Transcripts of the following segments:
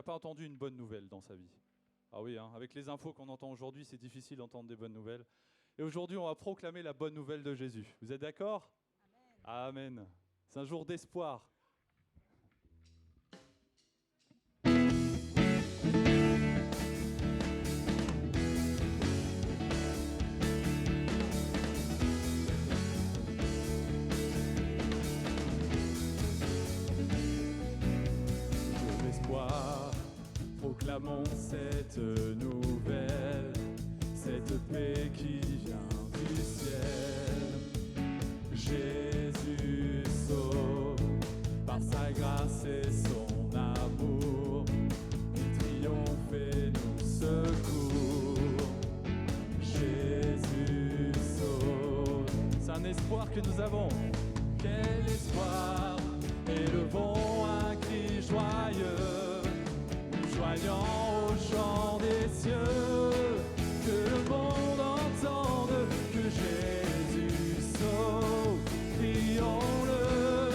n'a pas entendu une bonne nouvelle dans sa vie? Ah oui, hein, avec les infos qu'on entend aujourd'hui, c'est difficile d'entendre des bonnes nouvelles. Et aujourd'hui, on va proclamer la bonne nouvelle de Jésus. Vous êtes d'accord? Amen. Amen. C'est un jour d'espoir. Proclamons cette nouvelle, cette paix qui vient du ciel. Jésus sauve par sa grâce et son amour. Il triomphe et nous secourt. Jésus sauve. C'est un espoir que nous avons. Quel espoir! Élevons un cri joyeux. Voyant au chant des cieux, que le monde entende que Jésus sauve. Crions-le,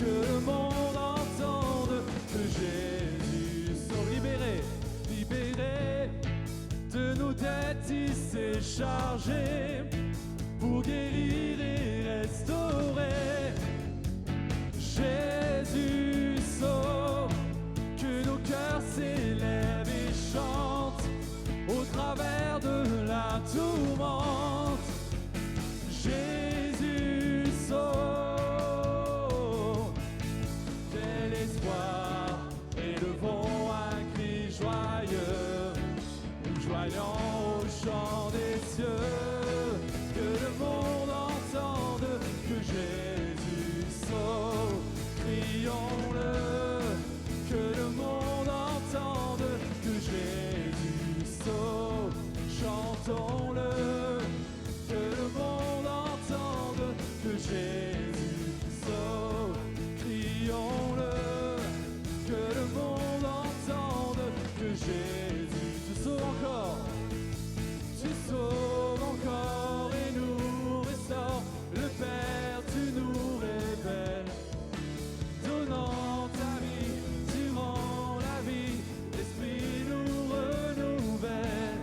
que le monde entende que Jésus sauve. Libérés, libérés de nos dettes, il s'est chargé pour guérir et restaurer. Jésus sauve. Que nos cœurs s'élèvent et chantent au travers de la tourmente. Jésus sauve. Quel espoir! Élevons un cri joyeux, nous joignons au chant des cieux. Que le monde entende que Jésus sauve. Crions-le. Que le monde entende que Jésus sauve. Chantons-le. Que le monde entende que Jésus sauve. Crions-le. Que le monde entende que Jésus te sauve encore. Tu sauves encore et nous restaures. Le Père, tu nous révèles, donnant ta vie. L'Esprit nous renouvelle.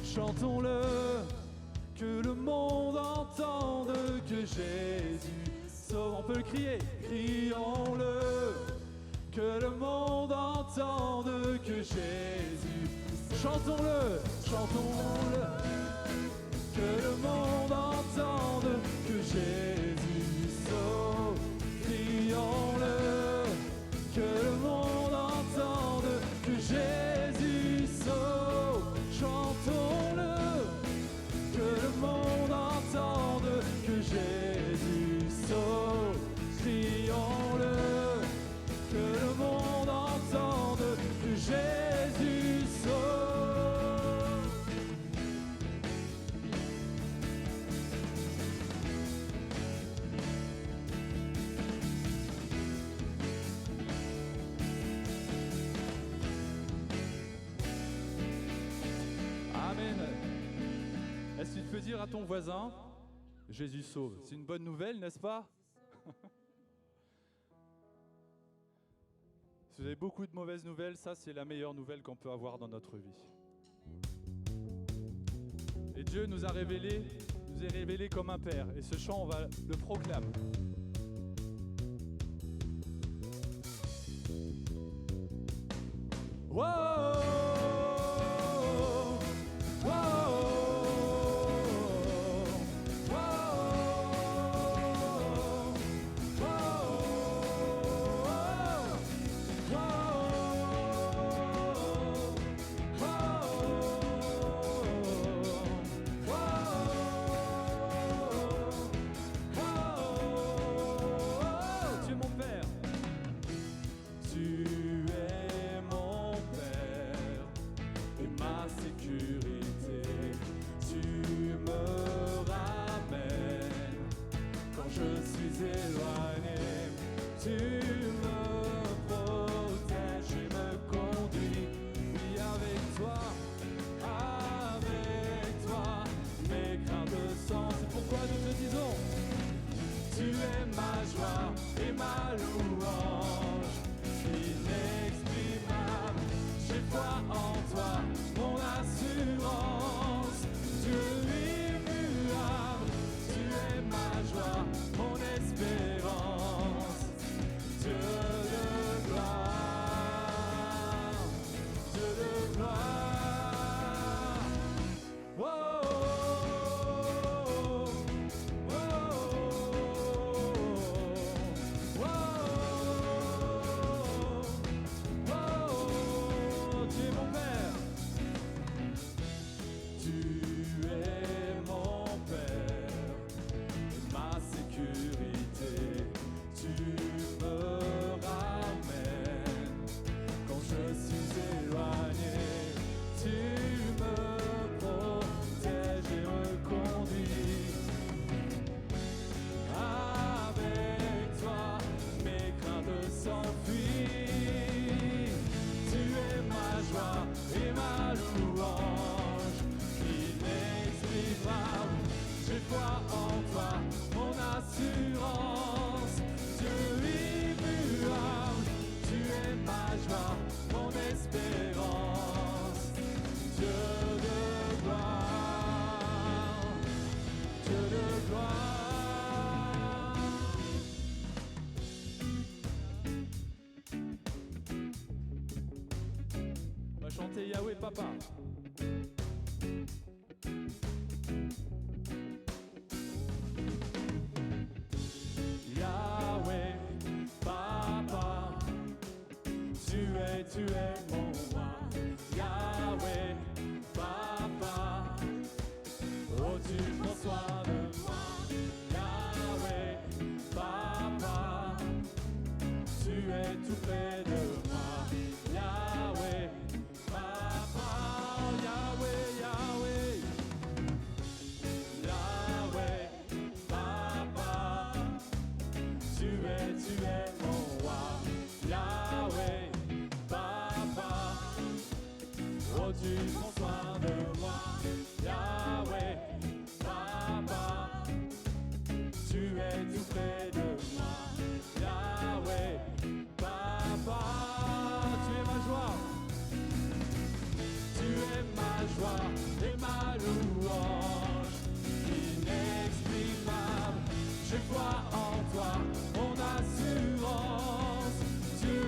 Chantons-le, que le monde entende que Jésus sauve. On peut le crier, crions-le, que le monde entende que Jésus. Chantons-le, chantons-le, que le monde entende que Jésus sauve. Crions-le, que le monde entende que Jésus sauve. Chantons-le, que le monde entende que Jésus sauve. Crions-le, que le monde entende que Jésus sauve. Amen. Est-ce que tu peux dire à ton voisin, Jésus sauve? C'est une bonne nouvelle, n'est-ce pas? Si vous avez beaucoup de mauvaises nouvelles, ça c'est la meilleure nouvelle qu'on peut avoir dans notre vie. Et Dieu nous est révélé comme un Père. Et ce chant, on va le proclamer. Wow! ma louange inexprimable. va chanter Yahweh Papa. Yahweh Papa, tu es mon roi. Yahweh Papa, oh tu prends soin de moi. Yahweh Papa, tu es tout près de moi. Yahweh Papa, Yahweh, Yahweh. Yahweh Papa, tu es mon roi. Yahweh Papa, oh tu prends soin de moi. Yahweh Papa, tu es tout près de moi. Yahweh Papa, tu es ma joie. Tu es ma joie et ma louange inexprimable. Je crois en toi, mon assurance. Dieu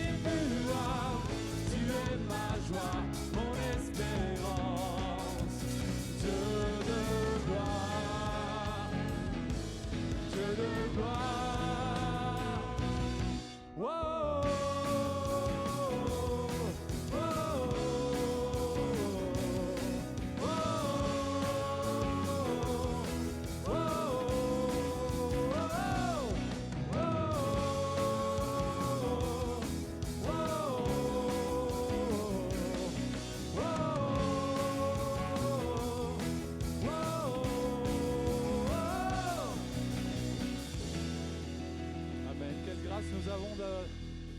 immuable, tu es ma joie, mon espérance. Dieu de gloire, Dieu de gloire. Wow. Amen. Quelle grâce nous avons de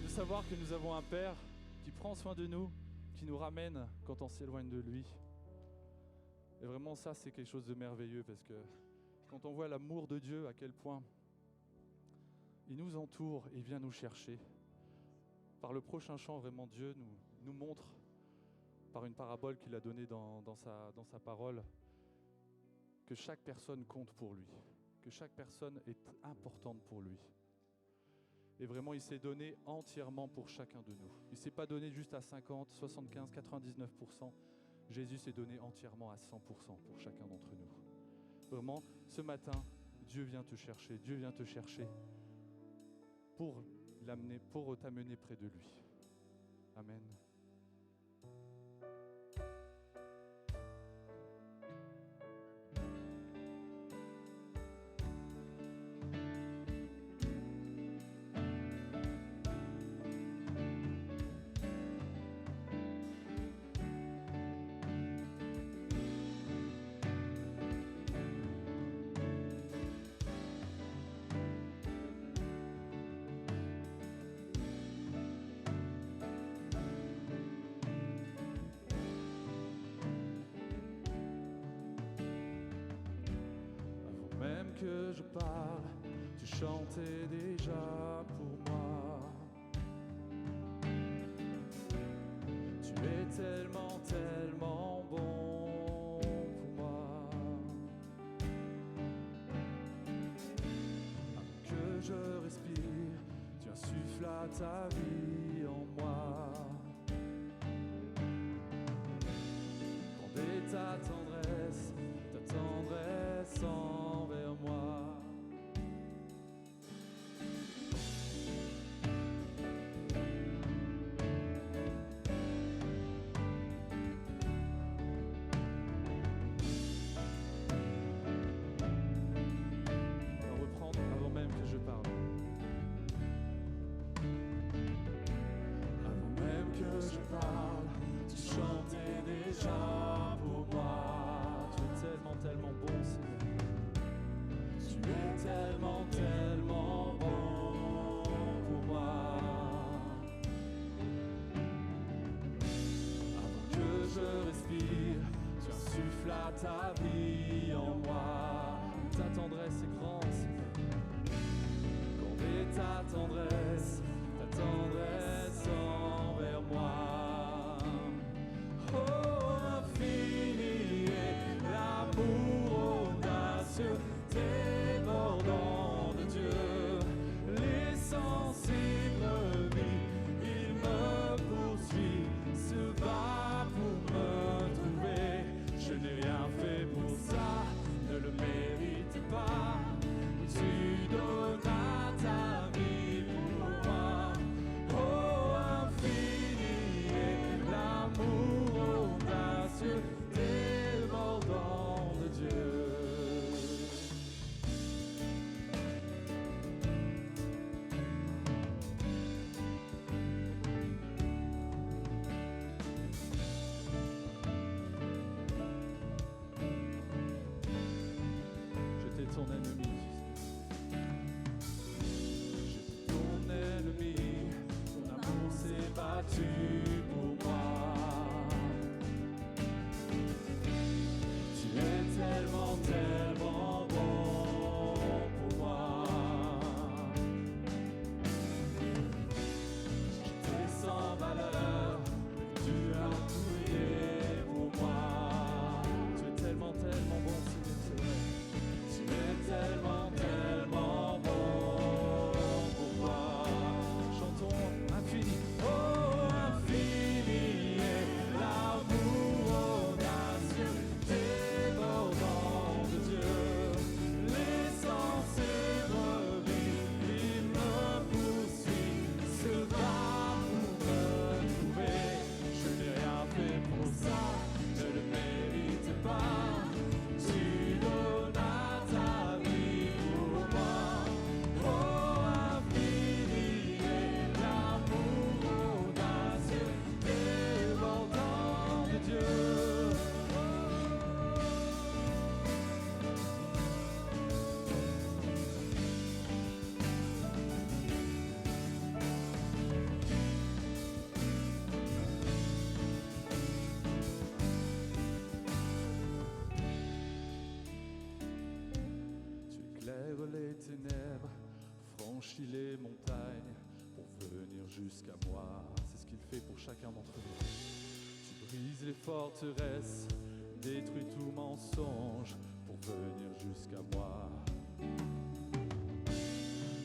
savoir que nous avons un Père qui prend soin de nous, qui nous ramène quand on s'éloigne de lui. Et vraiment ça, c'est quelque chose de merveilleux parce que quand on voit l'amour de Dieu, à quel point il nous entoure et il vient nous chercher. Par le prochain chant, vraiment Dieu nous montre, par une parabole qu'il a donnée dans sa parole, que chaque personne compte pour lui, que chaque personne est importante pour lui. Et vraiment, il s'est donné entièrement pour chacun de nous. Il ne s'est pas donné juste à 50, 75, 99%. Jésus s'est donné entièrement à 100% pour chacun d'entre nous. Vraiment, ce matin, Dieu vient te chercher. Dieu vient te chercher pour t'amener près de lui. Amen. Que je parle, tu chantais déjà pour moi. Tu es tellement, tellement bon pour moi. Avant que je respire, tu insuffles à ta vie en moi. Grande ta tendresse envers moi. On va reprendre avant même que je parle. Avant même que je parle, tu chantais déjà pour moi. Tu es tellement, tellement bon, Seigneur. Tu es tellement, tellement bon pour moi. Avant que je respire, tu insuffles à ta vie en moi. Ta tendresse est grande, Seigneur. Combien ta tendresse envers moi. Oh, infini est l'amour audacieux, débordant de Dieu, l'essence brebis, il me poursuit, se bat. ton ennemi. J'étais ton ennemi, ton amour s'est battu pour moi. Tu es tellement, tellement bon pour moi. J'étais sans valeur, tu as tout payé pour moi. Tu es tellement, tellement bon, Seigneur, c'est vrai. Tu es tellement, tellement bon pour moi. Chantons infini. Oh, infini est l'amour audacieux, débordant de Dieu. Laissant ses brebis, il me poursuit, se bat pour me trouver. Je n'ai rien fait pour ça, je ne le mérite pas. Tu donnes ta vie pour moi. Oh, infini est l'amour audacieux, débordant de Dieu. Tu éclaires les ténèbres, franchis les montagnes pour venir jusqu'à moi. C'est ce qu'il fait pour chacun d'entre nous. Tu brises les forteresses, détruis tout mensonge pour venir jusqu'à moi.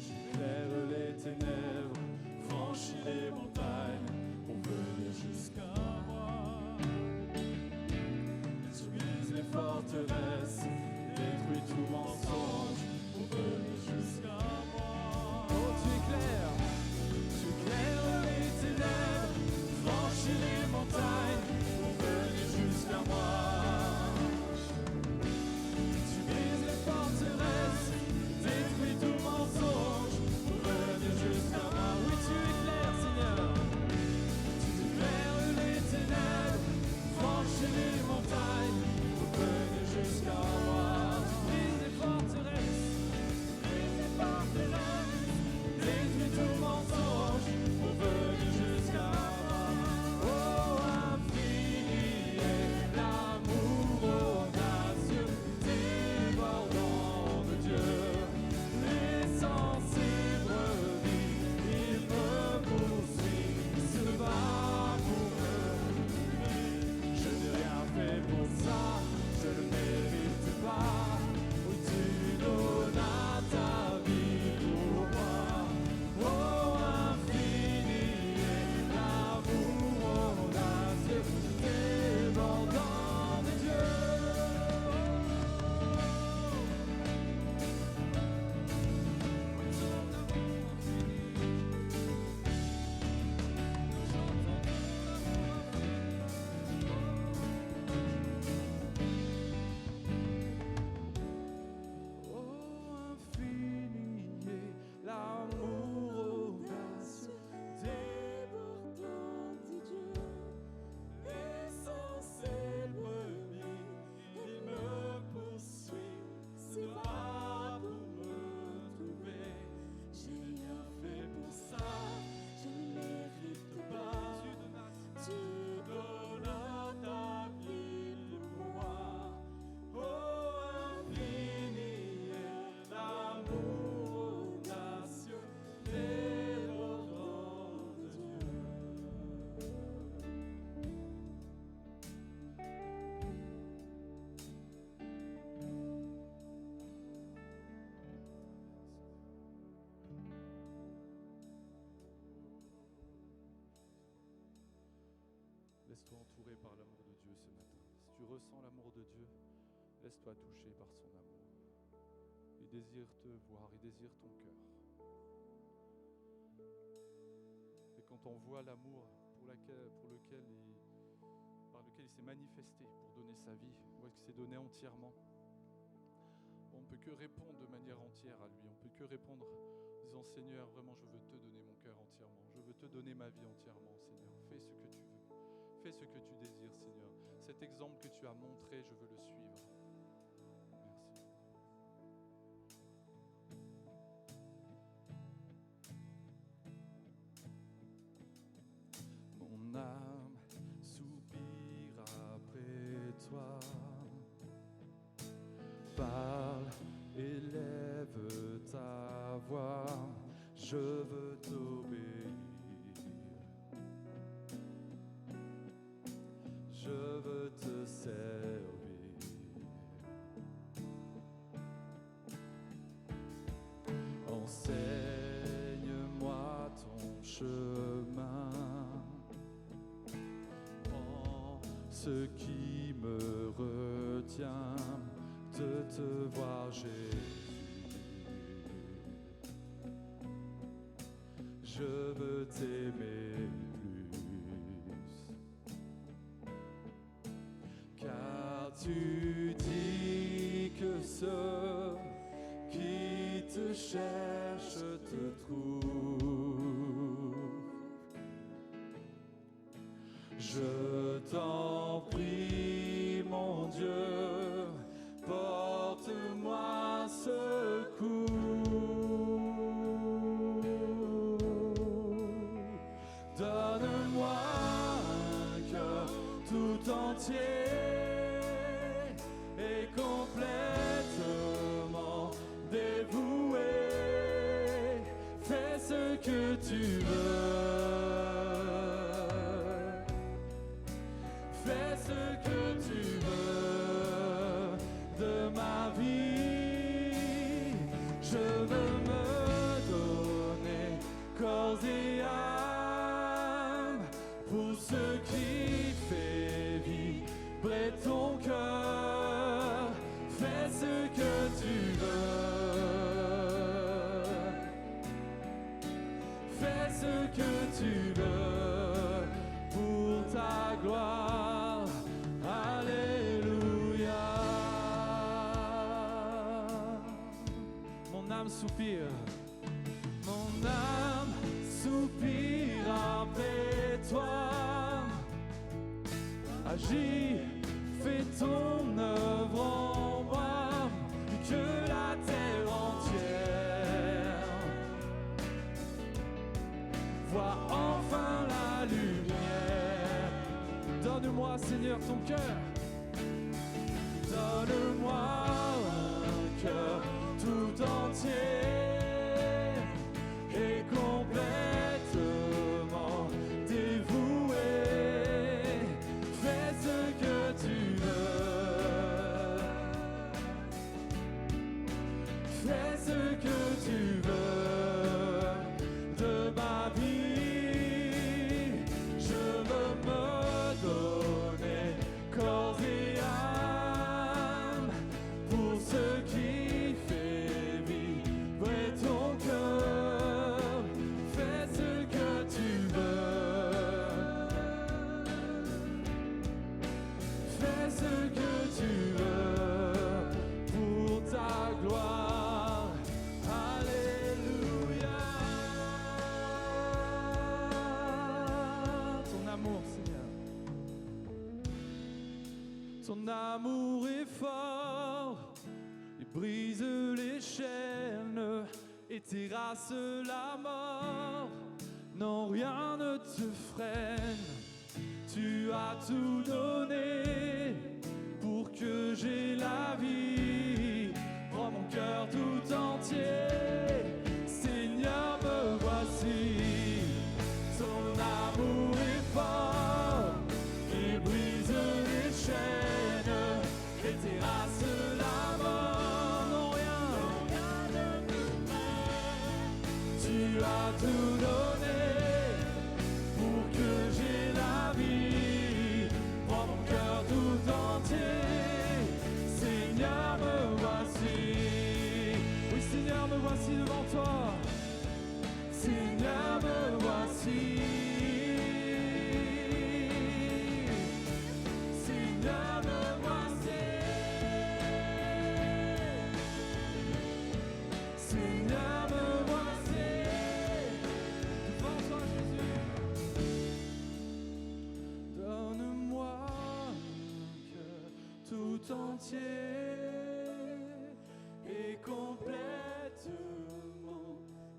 Tu éclaires les ténèbres, franchis les montagnes pour venir jusqu'à moi. Tu brises les forteresses, détruis tout mensonge pour venir jusqu'à moi. Oh, tu éclaires les ténèbres, franchis les montagnes pour venir jusqu'à moi. Tu brises les forteresses, détruis tout mensonge pour venir jusqu'à moi. Oui, tu éclaires, Seigneur. Tu éclaires les ténèbres, franchis les montagnes pour venir jusqu'à moi. Tu brises les forteresses, détruis tout mensonge pour venir jusqu'à moi. Oh, infini est l'amour audacieux, débordant de Dieu. Laissant ses brebis, il me poursuit, se bat pour me trouver. Je n'ai rien fait pour ça, je ne mérite pas. Oui, tu donnes ta vie pour moi. Oh, infini est l'amour audacieux, débordant de Dieu. Oh, infini est l'amour audacieux, débordant de Dieu. Laissant ses brebis, il me poursuit, se bat pour me trouver. J'ai rien fait pour ça, je ne mérite pas. Tu donnes ta vie pour moi. Oh, infini est l'amour audacieux, débordant de Dieu. Laisse-toi entourer par l'amour de Dieu ce matin. Si tu ressens l'amour de Dieu, laisse-toi toucher par son amour. Il désire te voir, il désire ton cœur. Et quand on voit l'amour par lequel il s'est manifesté pour donner sa vie, on voit qu'il s'est donné entièrement. On ne peut que répondre de manière entière à lui. On ne peut que répondre en disant Seigneur, vraiment je veux te donner mon cœur entièrement. Je veux te donner ma vie entièrement, Seigneur. Fais ce que tu veux. Fais ce que tu désires, Seigneur. Cet exemple que tu as montré, je veux le suivre. Merci. je veux t'obéir. Je veux te servir. Enseigne-moi ton chemin. Oh, ce qui me retient de te voir, Jésus. Je veux t'aimer plus, car tu dis que ceux qui te cherchent te trouvent. Je t'en prie, mon Dieu, porte-moi secours. Donne-moi un cœur tout entier et complètement dévoué. Fais ce que tu veux. Fais ce que tu veux de ma vie. Je veux me donner corps et âme pour ce qui fait vibrer ton cœur. Fais ce que tu veux. Fais ce que tu veux pour ta gloire. Alléluia. Mon âme soupire. Mon âme soupire après toi. Agis, fais ton œuvre en moi, que la terre entière voit enfin la lumière. Donne-moi, Seigneur, ton cœur. Donne-moi un cœur tout entier et complètement dévoué. Fais ce que tu veux. Fais ce que tu veux de ma vie. Je veux me donner corps et âme pour ce qui fait vibrer ton cœur. Fais ce que tu veux. Fais ce que tu veux pour ta gloire. Alléluia. Ton amour, Seigneur. Ton amour est fort. Il brise les chaînes et terrasse la mort. Non, rien ne te freine. Tu as tout donné pour que j'ai la vie. Prends mon cœur tout entier. Seigneur, me voici. Ton amour est fort. Il brise les chaînes et terrasse la mort. Non, rien ne me freine. Tu as tout donné pour que j'ai la vie. Prends mon cœur tout entier. Seigneur, me voici. Oui, Seigneur, me voici devant toi. Seigneur, me voici. Seigneur, me voici. Seigneur, me voici. Devant toi, Jésus. Donne-moi un cœur tout entier et complètement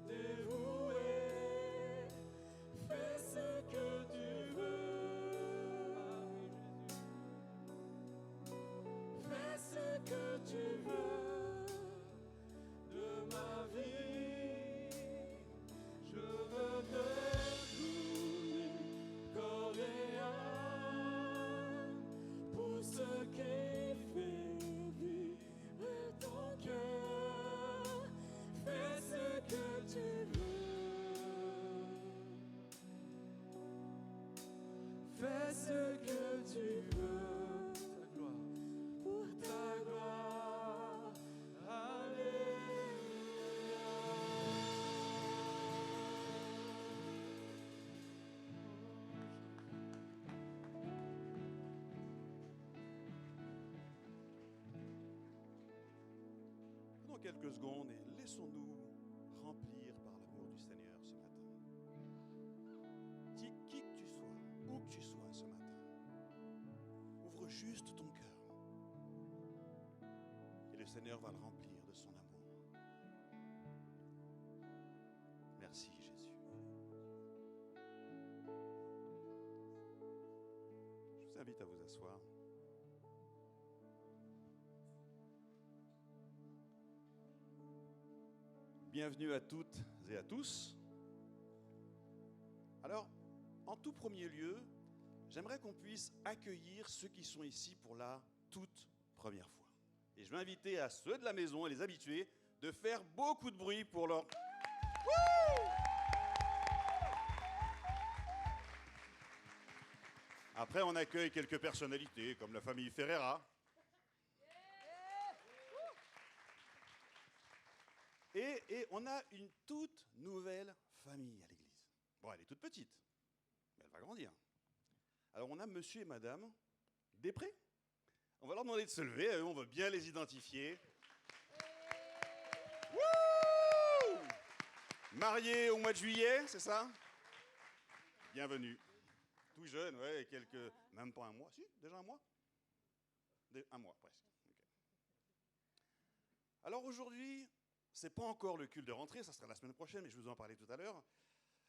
dévoué. Fais ce que tu veux. Fais ce que tu veux de ma vie. ce que tu veux. Pour ta gloire. Alléluia. Prenons quelques secondes et laissons-nous remplir par l'amour du Seigneur ce matin. Qui que tu sois, où que tu sois ce matin, ouvre juste ton cœur et le Seigneur va le remplir de son amour. Merci Jésus. Je vous invite à vous asseoir. Bienvenue à toutes et à tous. Alors, en tout premier lieu, j'aimerais qu'on puisse accueillir ceux qui sont ici pour la toute première fois. Et je vais inviter à ceux de la maison et les habitués de faire beaucoup de bruit pour leur... Wouh! Après, on accueille quelques personnalités comme la famille Ferreira. Et on a une toute nouvelle famille à l'église. Bon, elle est toute petite, mais elle va grandir. Alors, on a monsieur et madame Després. On va leur demander de se lever, on va bien les identifier. Wouh! Mariés au mois de juillet, c'est ça? Bienvenue. Tout jeune, ouais, même pas un mois. Si, déjà un mois? Un mois, presque. Okay. Alors aujourd'hui, c'est pas encore le culte de rentrée, ça sera la semaine prochaine, mais je vous en parlais tout à l'heure.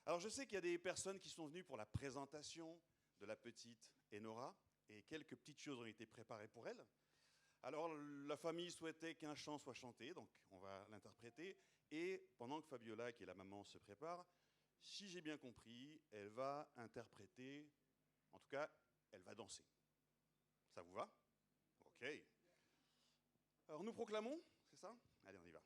Alors je sais qu'il y a des personnes qui sont venues pour la présentation de la petite Enora, et quelques petites choses ont été préparées pour elle. Alors la famille souhaitait qu'un chant soit chanté, donc on va l'interpréter, et pendant que Fabiola, qui est la maman, se prépare, si j'ai bien compris, elle va interpréter, en tout cas, elle va danser. Ça vous va? Ok. Alors nous proclamons, c'est ça? Allez, on y va.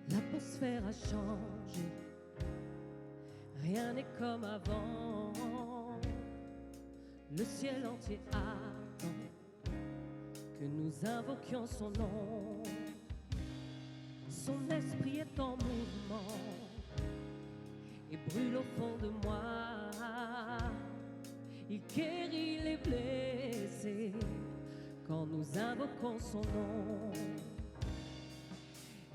L'atmosphère a changé, rien n'est comme avant. Le ciel entier attend que nous invoquions son nom. Son esprit est en mouvement et brûle au fond de moi. Il guérit les blessés quand nous invoquons son nom.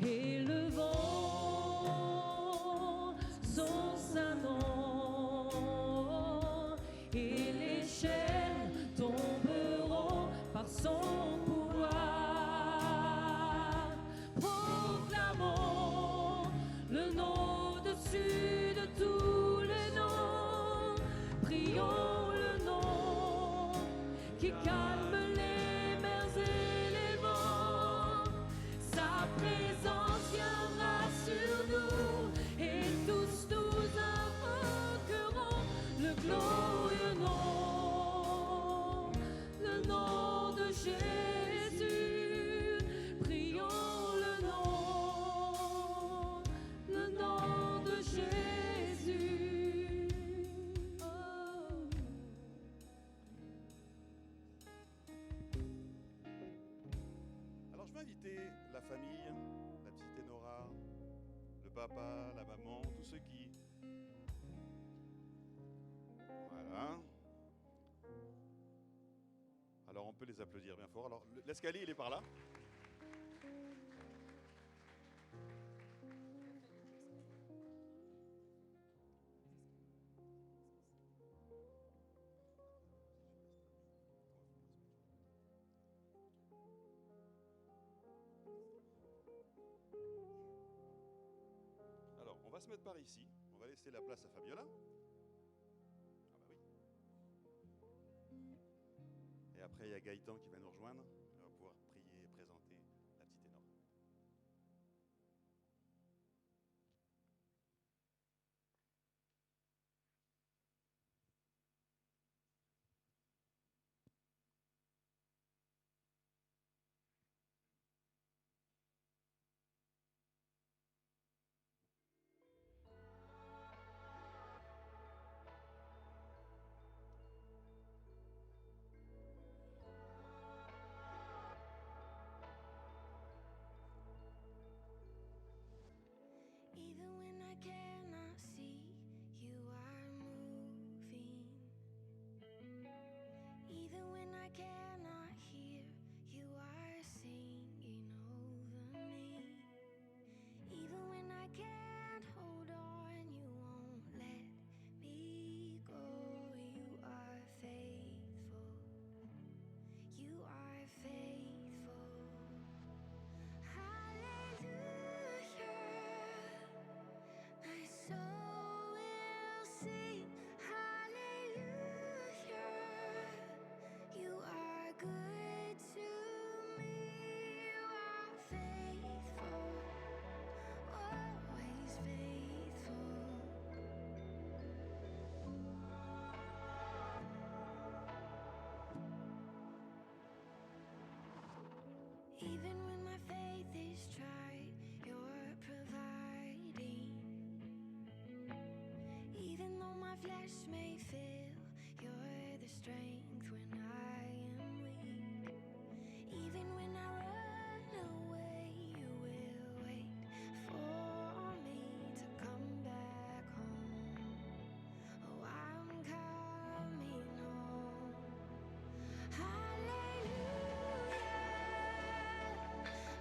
Et le vent, son saint nom, et les chaînes tomberont par son pouvoir. Proclamons le nom au-dessus de tous les noms. Prions le nom qui calme les mers et les vents. Sa présence viendra sur nous et tous nous invoquerons le glorieux nom, le nom de Jésus. Prions le nom de Jésus. Oh. Alors je vais inviter la famille, la petite Enora, le papa, la maman, tous ceux qui... Voilà. Alors on peut les applaudir bien fort. Alors l'escalier il est par là. va se mettre par ici. On va laisser la place à Fabiola. Ah bah oui. Et après, il y a Gaëtan qui va nous rejoindre. On va pouvoir prier et présenter la petite Enora. Even when I cannot see, you are moving. Even when I cannot hear, you are singing over me. Even when I can't hold on, you won't let me go. You are faithful. You are faithful. Hallelujah. My soul will sing hallelujah. You are good to me. You are faithful, always faithful. Even when my faith is tried, you're providing. Even though my flesh may fail, you're the strength when I am weak. Even when I run away, you will wait for me to come back home. Oh, I'm coming home. Hallelujah.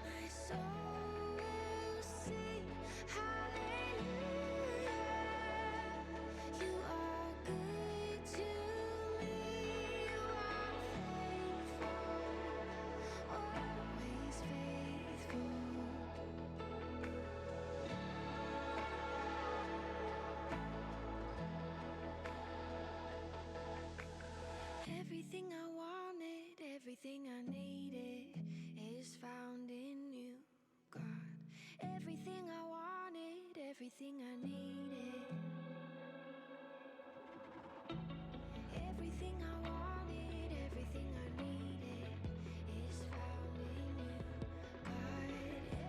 My soul will sing hallelujah. You are good to me. You are faithful, always faithful. Everything I wanted, everything I needed is found in you, God. Everything I wanted, everything I needed. Everything I wanted, everything I needed is found in you, God.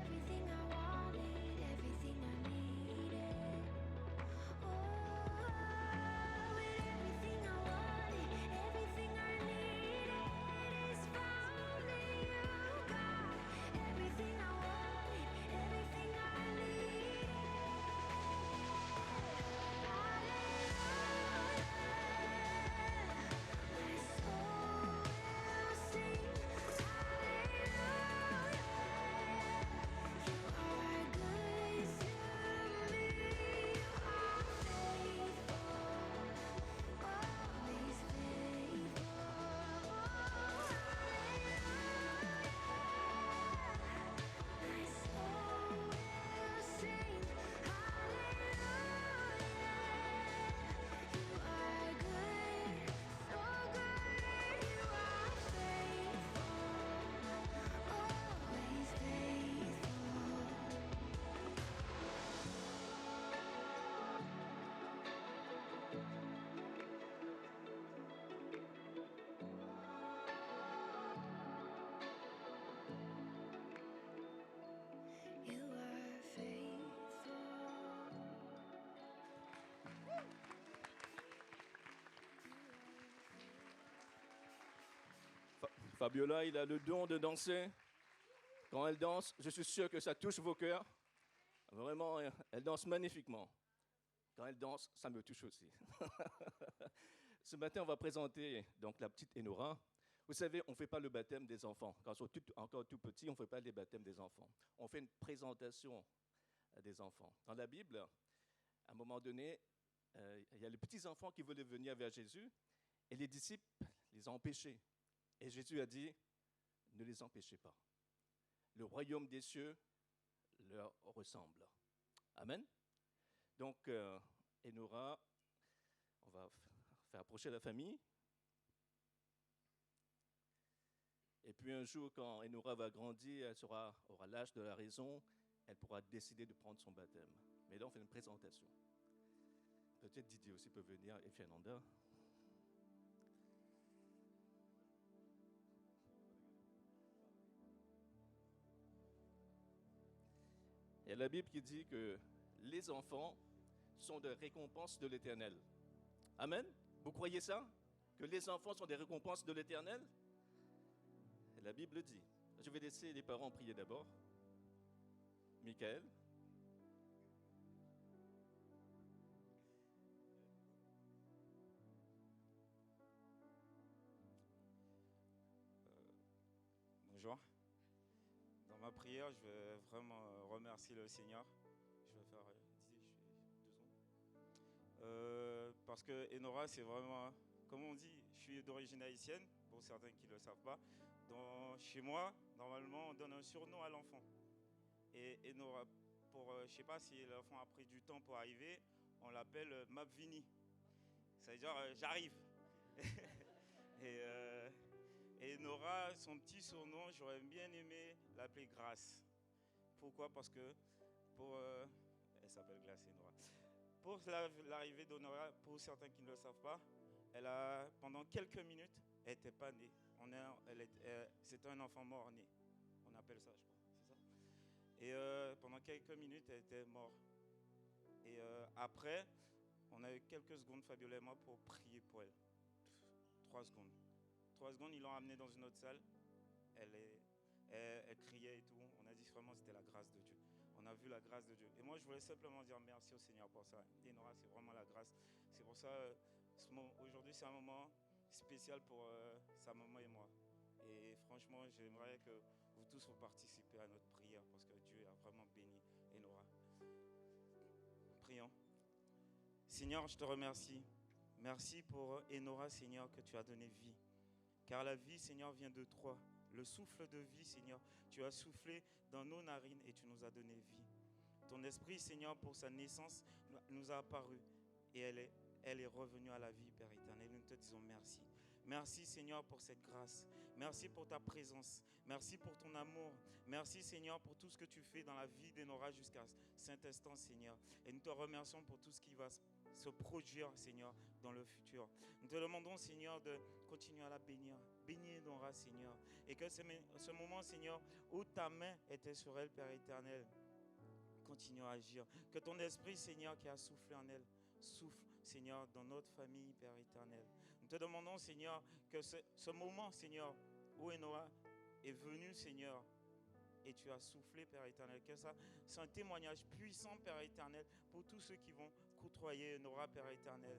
Everything I wanted, everything I needed. Oh, everything I wanted, everything I needed is found in you, God. Everything I wanted, everything I needed. Fabiola, il a le don de danser. Quand elle danse, je suis sûr que ça touche vos cœurs. Vraiment, elle danse magnifiquement. Quand elle danse, ça me touche aussi. Ce matin, on va présenter donc la petite Enora. Vous savez, on ne fait pas le baptême des enfants. Quand ils sont encore tout petits, on ne fait pas les baptêmes des enfants. On fait une présentation des enfants. Dans la Bible, à un moment donné, il y a les petits-enfants qui voulaient venir vers Jésus et les disciples les ont empêchés. Et Jésus a dit, ne les empêchez pas. Le royaume des cieux leur ressemble. Amen. Donc, Enora, on va faire approcher la famille. Et puis un jour, quand Enora va grandir, elle aura l'âge de la raison, elle pourra décider de prendre son baptême. Mais là, on fait une présentation. Peut-être Didier aussi peut venir, et Fernanda. Il y a la Bible qui dit que les enfants sont des récompenses de l'Éternel. Amen. Vous croyez ça? Que les enfants sont des récompenses de l'Éternel? Et la Bible dit. Je vais laisser les parents prier d'abord. Michael. Bonjour. Dans ma prière, je vais vraiment remercier le Seigneur. Je vais faire 2 secondes. Parce que Enora, c'est vraiment, comme on dit, je suis d'origine haïtienne, pour certains qui ne le savent pas. Chez moi, normalement, on donne un surnom à l'enfant. Et Enora, je ne sais pas si l'enfant a pris du temps pour arriver, on l'appelle Mapvini. Ça veut dire j'arrive. Et Enora, son petit surnom, j'aurais bien aimé l'appeler Grâce. Pourquoi? Parce que elle s'appelle Glace Enora. Pour l'arrivée d'Enora, pour certains qui ne le savent pas, pendant quelques minutes, elle n'était pas née. C'était un enfant mort-né. On appelle ça, je crois. C'est ça? Et pendant quelques minutes, elle était morte. Et après, on a eu quelques secondes, Fabiola et moi, pour prier pour elle. 3 secondes. 3 secondes, ils l'ont amenée dans une autre salle. Elle criait et tout. On a dit vraiment c'était la grâce de Dieu. On a vu la grâce de Dieu. Et moi, je voulais simplement dire merci au Seigneur pour ça. Et Nora, c'est vraiment la grâce. C'est pour ça, aujourd'hui, c'est un moment spécial pour sa maman et moi. Et franchement, j'aimerais que vous tous vous participez à notre prière parce que Dieu a vraiment béni Enora. Prions. Seigneur, je te remercie. Merci pour Enora, Seigneur, que tu as donné vie. Car la vie, Seigneur, vient de toi. Le souffle de vie, Seigneur, tu as soufflé dans nos narines et tu nous as donné vie. Ton esprit, Seigneur, pour sa naissance, nous a apparu et elle est revenue à la vie, Père éternel. Nous te disons merci. Merci, Seigneur, pour cette grâce. Merci pour ta présence. Merci pour ton amour. Merci, Seigneur, pour tout ce que tu fais dans la vie d'Enora jusqu'à cet instant, Seigneur. Et nous te remercions pour tout ce qui va se produire, Seigneur, dans le futur. Nous te demandons, Seigneur, de continuer à la bénir. Bénis Enora, Seigneur. Et que ce moment, Seigneur, où ta main était sur elle, Père éternel, continue à agir. Que ton esprit, Seigneur, qui a soufflé en elle, souffle, Seigneur, dans notre famille, Père éternel. Nous te demandons, Seigneur, que ce moment, Seigneur, où Enora est venue, Seigneur, et tu as soufflé, Père éternel, que ça, c'est un témoignage puissant, Père éternel, pour tous ceux qui vont côtoyer Enora, Père éternel.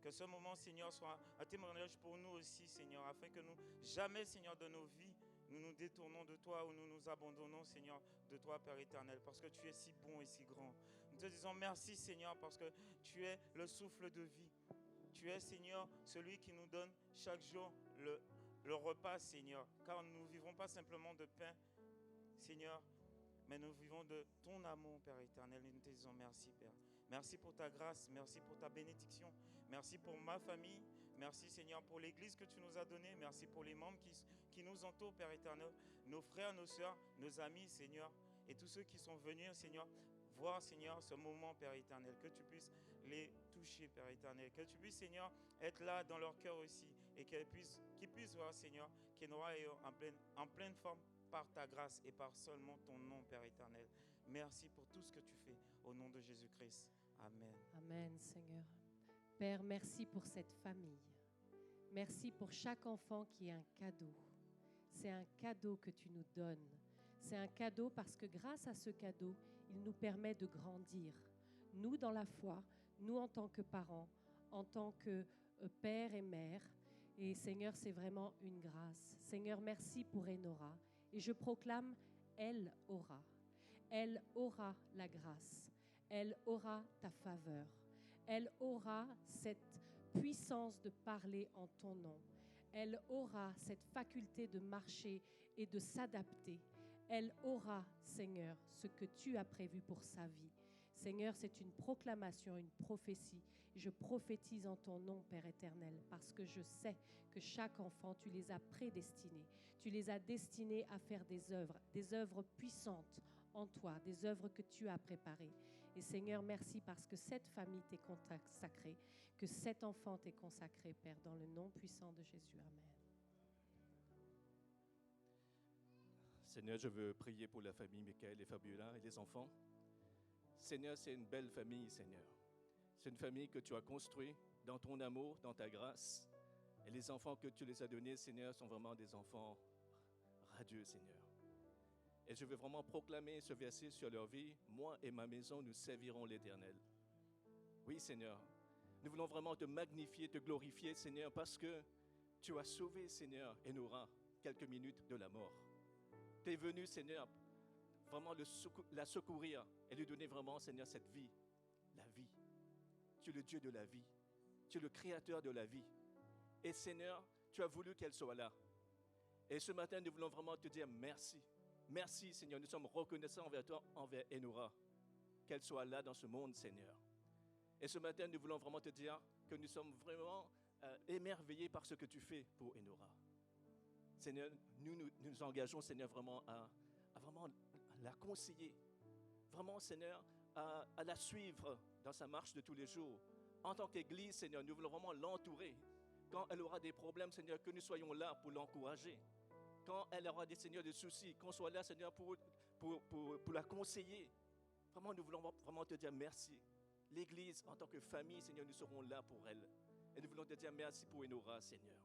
Que ce moment, Seigneur, soit un témoignage pour nous aussi, Seigneur, afin que nous, jamais, Seigneur, de nos vies, nous nous détournons de toi ou nous nous abandonnons, Seigneur, de toi, Père éternel, parce que tu es si bon et si grand. Nous te disons merci, Seigneur, parce que tu es le souffle de vie. Tu es, Seigneur, celui qui nous donne chaque jour le repas, Seigneur, car nous ne vivons pas simplement de pain, Seigneur, mais nous vivons de ton amour, Père éternel. Nous te disons merci, Père. Merci pour ta grâce, merci pour ta bénédiction, merci pour ma famille, merci, Seigneur, pour l'église que tu nous as donnée, merci pour les membres qui nous entourent, Père éternel, nos frères, nos sœurs, nos amis, Seigneur, et tous ceux qui sont venus, Seigneur, voir, Seigneur, ce moment, Père éternel, que tu puisses les toucher, Père éternel, que tu puisses, Seigneur, être là dans leur cœur aussi, et qu'ils puissent voir, Seigneur, qu'Enora est en pleine forme par ta grâce et par seulement ton nom, Père éternel. Merci pour tout ce que tu fais, au nom de Jésus-Christ. Amen. Amen, Seigneur. Père, merci pour cette famille. Merci pour chaque enfant qui est un cadeau. C'est un cadeau que tu nous donnes. C'est un cadeau parce que grâce à ce cadeau, il nous permet de grandir. Nous, dans la foi, nous en tant que parents, en tant que père et mère. Et Seigneur, c'est vraiment une grâce. Seigneur, merci pour Enora. Et je proclame, elle aura. Elle aura la grâce. Elle aura ta faveur. Elle aura cette puissance de parler en ton nom. Elle aura cette faculté de marcher et de s'adapter. Elle aura, Seigneur, ce que tu as prévu pour sa vie. Seigneur, c'est une proclamation, une prophétie. Je prophétise en ton nom, Père éternel, parce que je sais que chaque enfant, tu les as prédestinés. Tu les as destinés à faire des œuvres puissantes en toi, des œuvres que tu as préparées. Et Seigneur, merci parce que cette famille t'est consacrée, que cet enfant t'est consacré, Père, dans le nom puissant de Jésus. Amen. Seigneur, je veux prier pour la famille Michael et Fabiola et les enfants. Seigneur, c'est une belle famille, Seigneur. C'est une famille que tu as construite dans ton amour, dans ta grâce. Et les enfants que tu les as donnés, Seigneur, sont vraiment des enfants radieux, Seigneur. Et je veux vraiment proclamer ce verset sur leur vie. Moi et ma maison, nous servirons l'Éternel. Oui, Seigneur. Nous voulons vraiment te magnifier, te glorifier, Seigneur, parce que tu as sauvé, Seigneur, Enora, quelques minutes de la mort. Tu es venu, Seigneur, vraiment la secourir et lui donner vraiment, Seigneur, cette vie, la vie. Tu es le Dieu de la vie. Tu es le créateur de la vie. Et Seigneur, tu as voulu qu'elle soit là. Et ce matin, nous voulons vraiment te dire merci. Merci, Seigneur. Nous sommes reconnaissants envers toi, envers Enora, qu'elle soit là dans ce monde, Seigneur. Et ce matin, nous voulons vraiment te dire que nous sommes vraiment émerveillés par ce que tu fais pour Enora. Seigneur, nous engageons, Seigneur, vraiment à vraiment la conseiller. Vraiment, Seigneur, à la suivre dans sa marche de tous les jours. En tant qu'Église, Seigneur, nous voulons vraiment l'entourer. Quand elle aura des problèmes, Seigneur, que nous soyons là pour l'encourager. Quand elle aura des, Seigneur, des soucis, qu'on soit là, Seigneur, pour la conseiller. Vraiment, nous voulons vraiment te dire merci. L'Église, en tant que famille, Seigneur, nous serons là pour elle. Et nous voulons te dire merci pour Enora, Seigneur.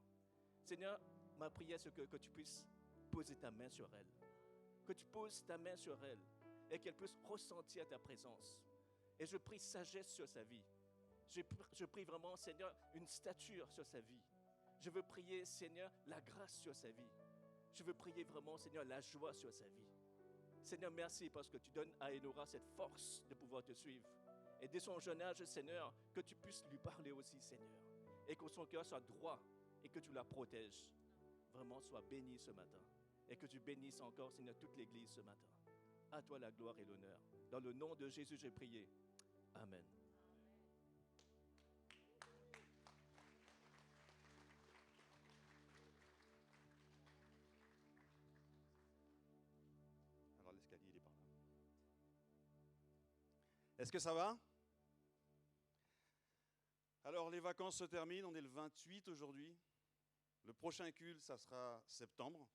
Seigneur, ma prière, c'est que tu puisses poser ta main sur elle. Que tu poses ta main sur elle et qu'elle puisse ressentir ta présence. Et je prie sagesse sur sa vie. Je prie vraiment, Seigneur, une stature sur sa vie. Je veux prier, Seigneur, la grâce sur sa vie. Je veux prier vraiment, Seigneur, la joie sur sa vie. Seigneur, merci parce que tu donnes à Enora cette force de pouvoir te suivre. Et dès son jeune âge, Seigneur, que tu puisses lui parler aussi, Seigneur. Et que son cœur soit droit et que tu la protèges. Vraiment, sois béni ce matin. Et que tu bénisses encore, Seigneur, toute l'Église ce matin. À toi la gloire et l'honneur. Dans le nom de Jésus, j'ai prié. Amen. Alors l'escalier, il est par là. Est-ce que ça va? Alors les vacances se terminent, on est le 28 aujourd'hui. Le prochain culte, ça sera septembre,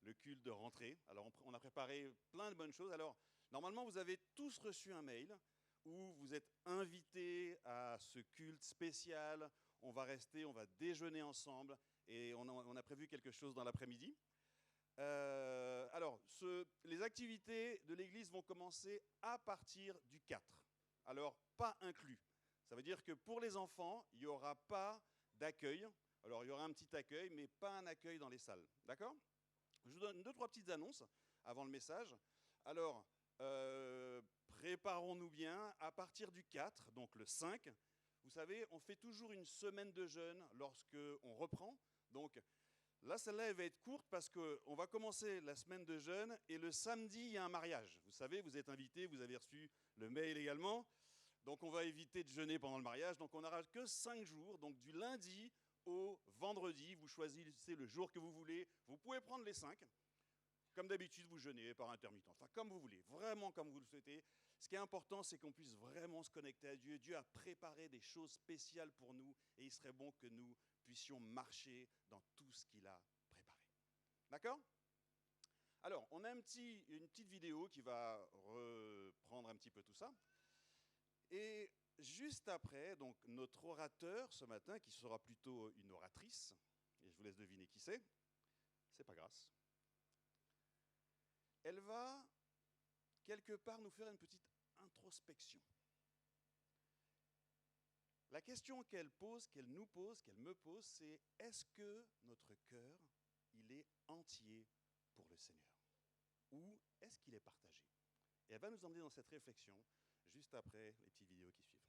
le culte de rentrée. Alors on a préparé plein de bonnes choses. Alors normalement, vous avez tous reçu un mail où vous êtes invités à ce culte spécial. On va rester, on va déjeuner ensemble et on a prévu quelque chose dans l'après-midi. Les activités de l'église vont commencer à partir du 4. Alors, pas inclus. Ça veut dire que pour les enfants, il n'y aura pas d'accueil. Alors, il y aura un petit accueil, mais pas un accueil dans les salles. D'accord? Je vous donne 2-3 petites annonces avant le message. Alors, préparons-nous bien. À partir du 4, donc le 5, vous savez, on fait toujours une semaine de jeûne lorsqu'on reprend. Donc, là, celle-là, elle va être courte parce qu'on va commencer la semaine de jeûne et le samedi, il y a un mariage. Vous savez, vous êtes invités, vous avez reçu le mail également. Donc, on va éviter de jeûner pendant le mariage. Donc, on n'aura que 5 jours. Donc, du lundi au vendredi, vous choisissez le jour que vous voulez. Vous pouvez prendre les 5. Comme d'habitude, vous jeûnez par intermittent. Enfin, comme vous voulez, vraiment comme vous le souhaitez. Ce qui est important, c'est qu'on puisse vraiment se connecter à Dieu. Dieu a préparé des choses spéciales pour nous et il serait bon que nous puissions marcher dans tout ce qu'il a préparé. D'accord? Alors, on a une petite vidéo qui va reprendre un petit peu tout ça. Et juste après, donc, notre orateur ce matin, qui sera plutôt une oratrice, et je vous laisse deviner qui c'est pas grâce. Elle va, quelque part, nous faire une petite introspection. La question qu'elle pose, qu'elle nous pose, qu'elle me pose, c'est est-ce que notre cœur, il est entier pour le Seigneur? Ou est-ce qu'il est partagé? Et elle va nous emmener dans cette réflexion juste après les petites vidéos qui suivent.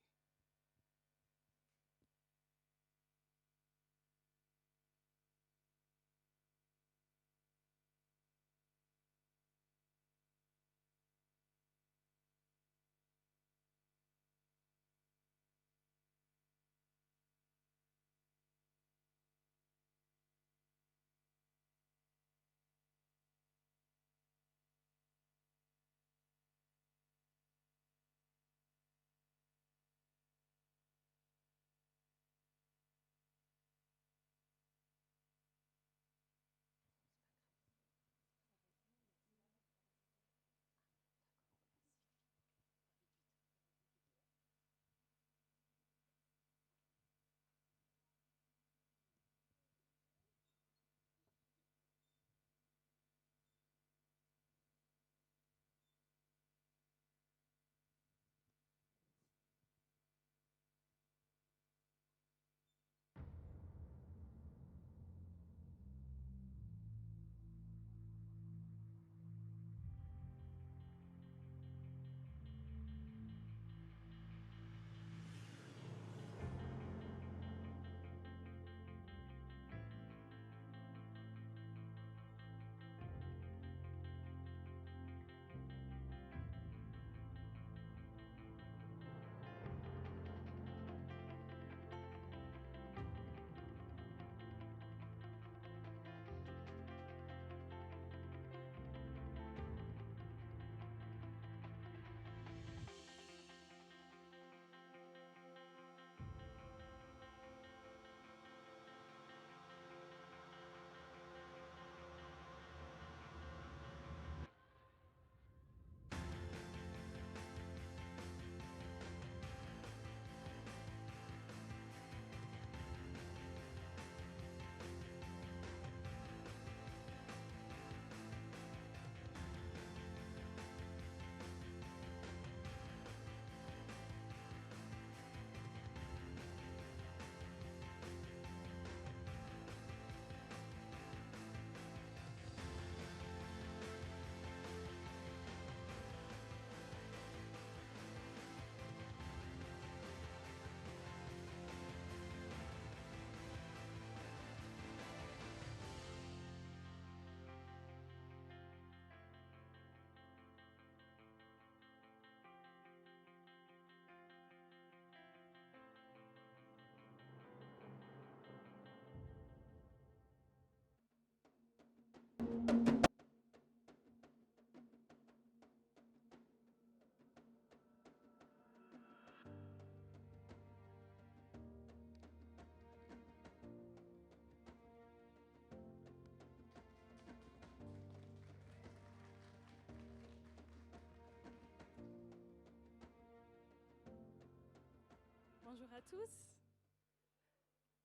Bonjour à tous.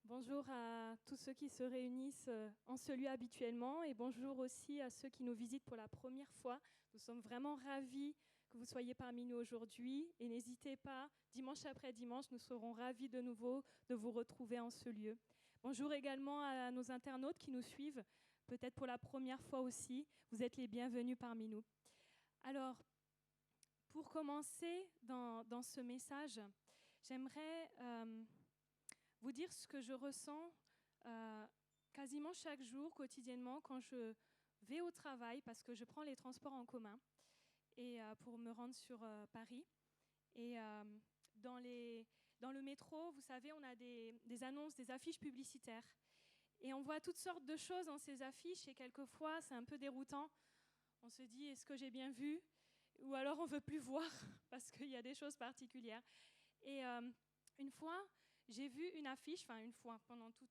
Bonjour à tous ceux qui se réunissent en ce lieu habituellement et bonjour aussi à ceux qui nous visitent pour la première fois. Nous sommes vraiment ravis que vous soyez parmi nous aujourd'hui et n'hésitez pas, dimanche après dimanche, nous serons ravis de nouveau de vous retrouver en ce lieu. Bonjour également à nos internautes qui nous suivent, peut-être pour la première fois aussi. Vous êtes les bienvenus parmi nous. Alors, pour commencer dans ce message, j'aimerais vous dire ce que je ressens quasiment chaque jour, quotidiennement, quand je vais au travail, parce que je prends les transports en commun et, pour me rendre sur Paris. Et dans le métro, vous savez, on a des annonces, des affiches publicitaires. Et on voit toutes sortes de choses dans ces affiches et quelquefois, c'est un peu déroutant. On se dit, est-ce que j'ai bien vu ? Ou alors on ne veut plus voir parce qu'il y a des choses particulières. Et une fois, j'ai vu une affiche, pendant tout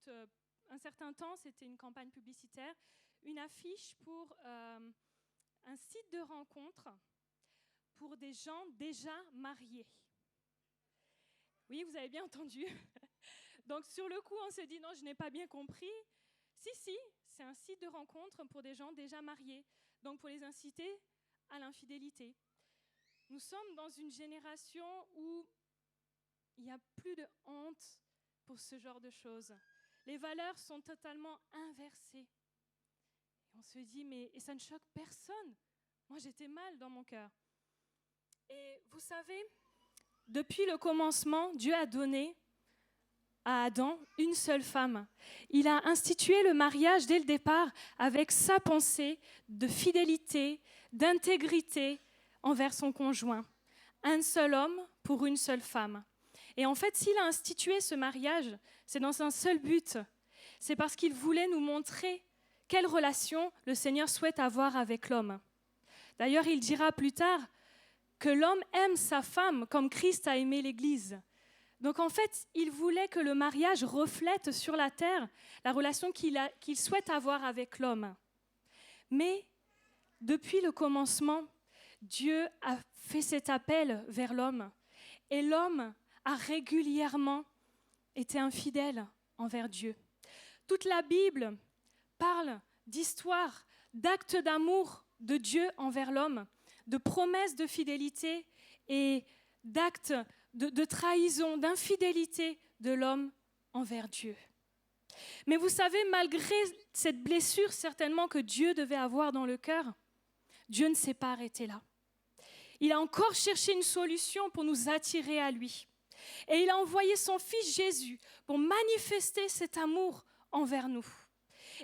un certain temps, c'était une campagne publicitaire, une affiche pour un site de rencontre pour des gens déjà mariés. Oui, vous avez bien entendu. Donc sur le coup, on se dit non, je n'ai pas bien compris. Si, c'est un site de rencontre pour des gens déjà mariés, donc pour les inciter à l'infidélité. Nous sommes dans une génération où il n'y a plus de honte pour ce genre de choses. Les valeurs sont totalement inversées. Et on se dit, et ça ne choque personne. Moi, j'étais mal dans mon cœur. Et vous savez, depuis le commencement, Dieu a donné à Adam une seule femme. Il a institué le mariage dès le départ avec sa pensée de fidélité, d'intégrité envers son conjoint. Un seul homme pour une seule femme. Et en fait, s'il a institué ce mariage, c'est dans un seul but. C'est parce qu'il voulait nous montrer quelle relation le Seigneur souhaite avoir avec l'homme. D'ailleurs, il dira plus tard que l'homme aime sa femme comme Christ a aimé l'Église. Donc en fait, il voulait que le mariage reflète sur la terre la relation qu'il souhaite avoir avec l'homme. Mais depuis le commencement, Dieu a fait cet appel vers l'homme. Et l'homme a régulièrement été infidèle envers Dieu. Toute la Bible parle d'histoires, d'actes d'amour de Dieu envers l'homme, de promesses de fidélité et d'actes de trahison, d'infidélité de l'homme envers Dieu. Mais vous savez, malgré cette blessure certainement que Dieu devait avoir dans le cœur, Dieu ne s'est pas arrêté là. Il a encore cherché une solution pour nous attirer à lui. Et il a envoyé son fils Jésus pour manifester cet amour envers nous.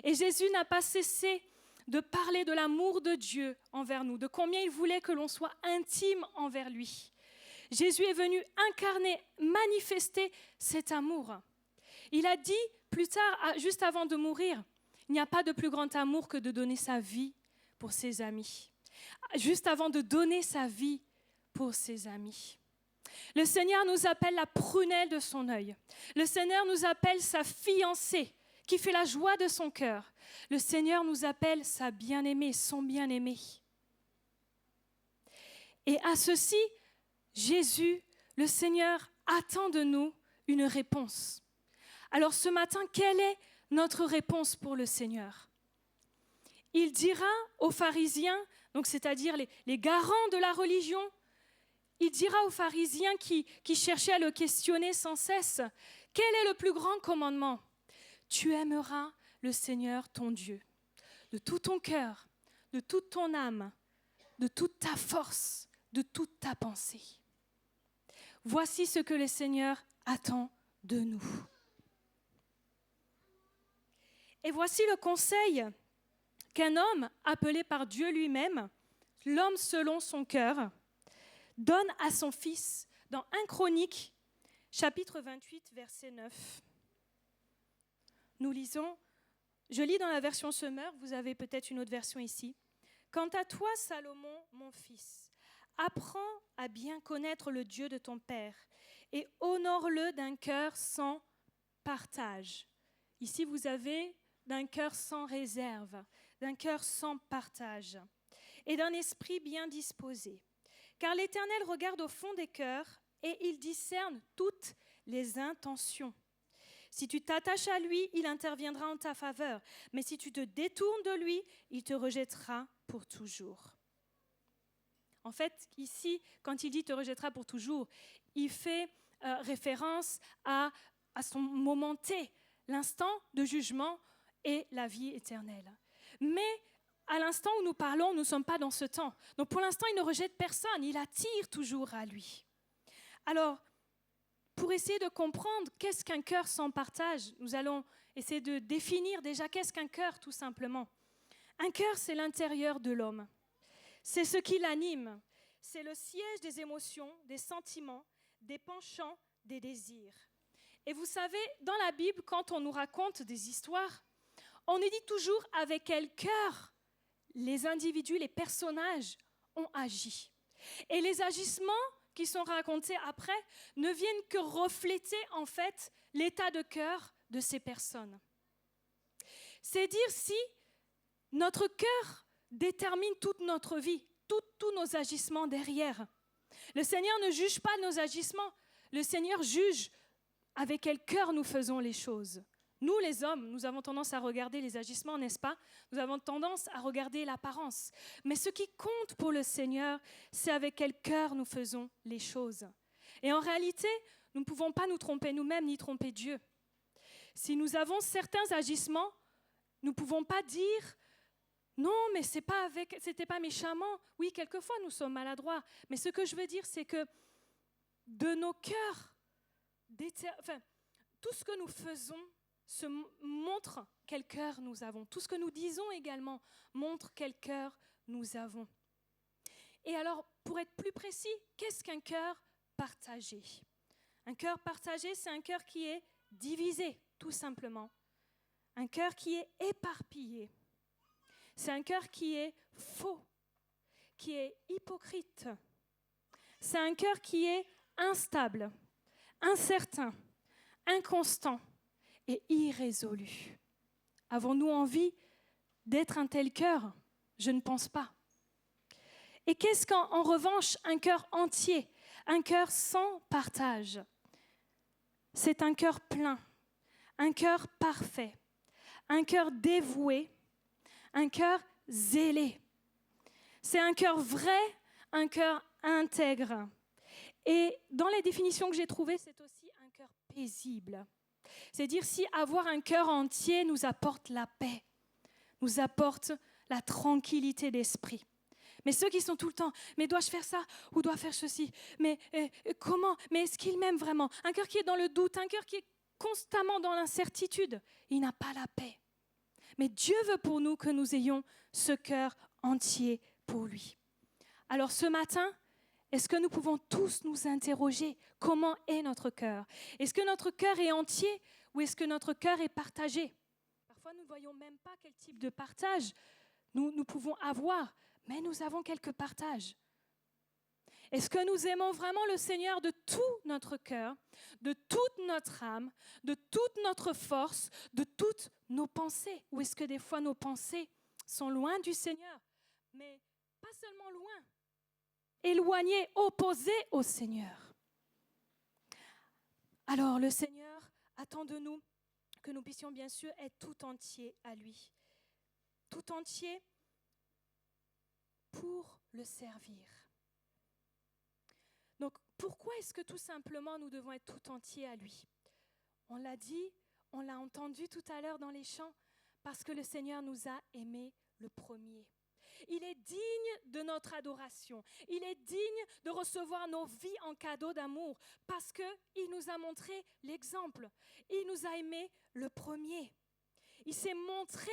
Et Jésus n'a pas cessé de parler de l'amour de Dieu envers nous, de combien il voulait que l'on soit intime envers lui. Jésus est venu incarner, manifester cet amour. Il a dit plus tard, juste avant de mourir, il n'y a pas de plus grand amour que de donner sa vie pour ses amis. Juste avant de donner sa vie pour ses amis. Le Seigneur nous appelle la prunelle de son œil. Le Seigneur nous appelle sa fiancée qui fait la joie de son cœur. Le Seigneur nous appelle sa bien-aimée, son bien-aimé. Et à ceci, Jésus, le Seigneur, attend de nous une réponse. Alors ce matin, quelle est notre réponse pour le Seigneur ? Il dira aux pharisiens, donc c'est-à-dire les garants de la religion, il dira aux pharisiens qui cherchaient à le questionner sans cesse, quel est le plus grand commandement ? Tu aimeras le Seigneur ton Dieu, de tout ton cœur, de toute ton âme, de toute ta force, de toute ta pensée. Voici ce que le Seigneur attend de nous. Et voici le conseil qu'un homme appelé par Dieu lui-même, l'homme selon son cœur, donne à son fils dans 1 Chronique, chapitre 28, verset 9. Nous lisons, je lis dans la version Semeur, vous avez peut-être une autre version ici. « Quant à toi, Salomon, mon fils, apprends à bien connaître le Dieu de ton père et honore-le d'un cœur sans partage. » Ici, vous avez d'un cœur sans réserve, d'un cœur sans partage et d'un esprit bien disposé. Car l'Éternel regarde au fond des cœurs et il discerne toutes les intentions. Si tu t'attaches à lui, il interviendra en ta faveur. Mais si tu te détournes de lui, il te rejettera pour toujours. En fait, ici, quand il dit te rejettera pour toujours, il fait référence à son moment T, l'instant de jugement et la vie éternelle. Mais à l'instant où nous parlons, nous ne sommes pas dans ce temps. Donc pour l'instant, il ne rejette personne, il attire toujours à lui. Alors, pour essayer de comprendre qu'est-ce qu'un cœur sans partage, nous allons essayer de définir déjà qu'est-ce qu'un cœur tout simplement. Un cœur, c'est l'intérieur de l'homme. C'est ce qui l'anime. C'est le siège des émotions, des sentiments, des penchants, des désirs. Et vous savez, dans la Bible, quand on nous raconte des histoires, on nous dit toujours avec quel cœur les individus, les personnages ont agi. Et les agissements qui sont racontés après ne viennent que refléter en fait l'état de cœur de ces personnes. C'est dire si notre cœur détermine toute notre vie, tous nos agissements derrière. Le Seigneur ne juge pas nos agissements, le Seigneur juge avec quel cœur nous faisons les choses. Nous, les hommes, nous avons tendance à regarder les agissements, n'est-ce pas? Nous avons tendance à regarder l'apparence. Mais ce qui compte pour le Seigneur, c'est avec quel cœur nous faisons les choses. Et en réalité, nous ne pouvons pas nous tromper nous-mêmes ni tromper Dieu. Si nous avons certains agissements, nous ne pouvons pas dire « Non, mais c'était pas méchamment. » Oui, quelquefois, nous sommes maladroits. Mais ce que je veux dire, c'est que de nos cœurs, tout ce que nous faisons se montre quel cœur nous avons. Tout ce que nous disons également montre quel cœur nous avons. Et alors, pour être plus précis, qu'est-ce qu'un cœur partagé? Un cœur partagé, c'est un cœur qui est divisé, tout simplement. Un cœur qui est éparpillé. C'est un cœur qui est faux, qui est hypocrite. C'est un cœur qui est instable, incertain, inconstant et irrésolu. Avons-nous envie d'être un tel cœur? Je ne pense pas. Et qu'est-ce qu'en revanche un cœur entier, un cœur sans partage? C'est un cœur plein, un cœur parfait, un cœur dévoué, un cœur zélé. C'est un cœur vrai, un cœur intègre. Et dans les définitions que j'ai trouvées, c'est aussi un cœur paisible. C'est-à-dire si avoir un cœur entier nous apporte la paix, nous apporte la tranquillité d'esprit. Mais ceux qui sont tout le temps, mais dois-je faire ça ou dois-je faire ceci? Mais comment? Mais est-ce qu'il m'aime vraiment? Un cœur qui est dans le doute, un cœur qui est constamment dans l'incertitude, il n'a pas la paix. Mais Dieu veut pour nous que nous ayons ce cœur entier pour lui. Alors ce matin, est-ce que nous pouvons tous nous interroger comment est notre cœur? Est-ce que notre cœur est entier ou est-ce que notre cœur est partagé? Parfois, nous ne voyons même pas quel type de partage nous pouvons avoir, mais nous avons quelques partages. Est-ce que nous aimons vraiment le Seigneur de tout notre cœur, de toute notre âme, de toute notre force, de toutes nos pensées? Ou est-ce que des fois nos pensées sont loin du Seigneur, mais pas seulement loin, éloignées, opposées au Seigneur? Alors le Seigneur attend de nous que nous puissions bien sûr être tout entier à lui, tout entier pour le servir. Donc, pourquoi est-ce que tout simplement nous devons être tout entiers à lui? On l'a dit, on l'a entendu tout à l'heure dans les chants, parce que le Seigneur nous a aimés le premier. Il est digne de notre adoration. Il est digne de recevoir nos vies en cadeau d'amour, parce qu'il nous a montré l'exemple. Il nous a aimés le premier. Il s'est montré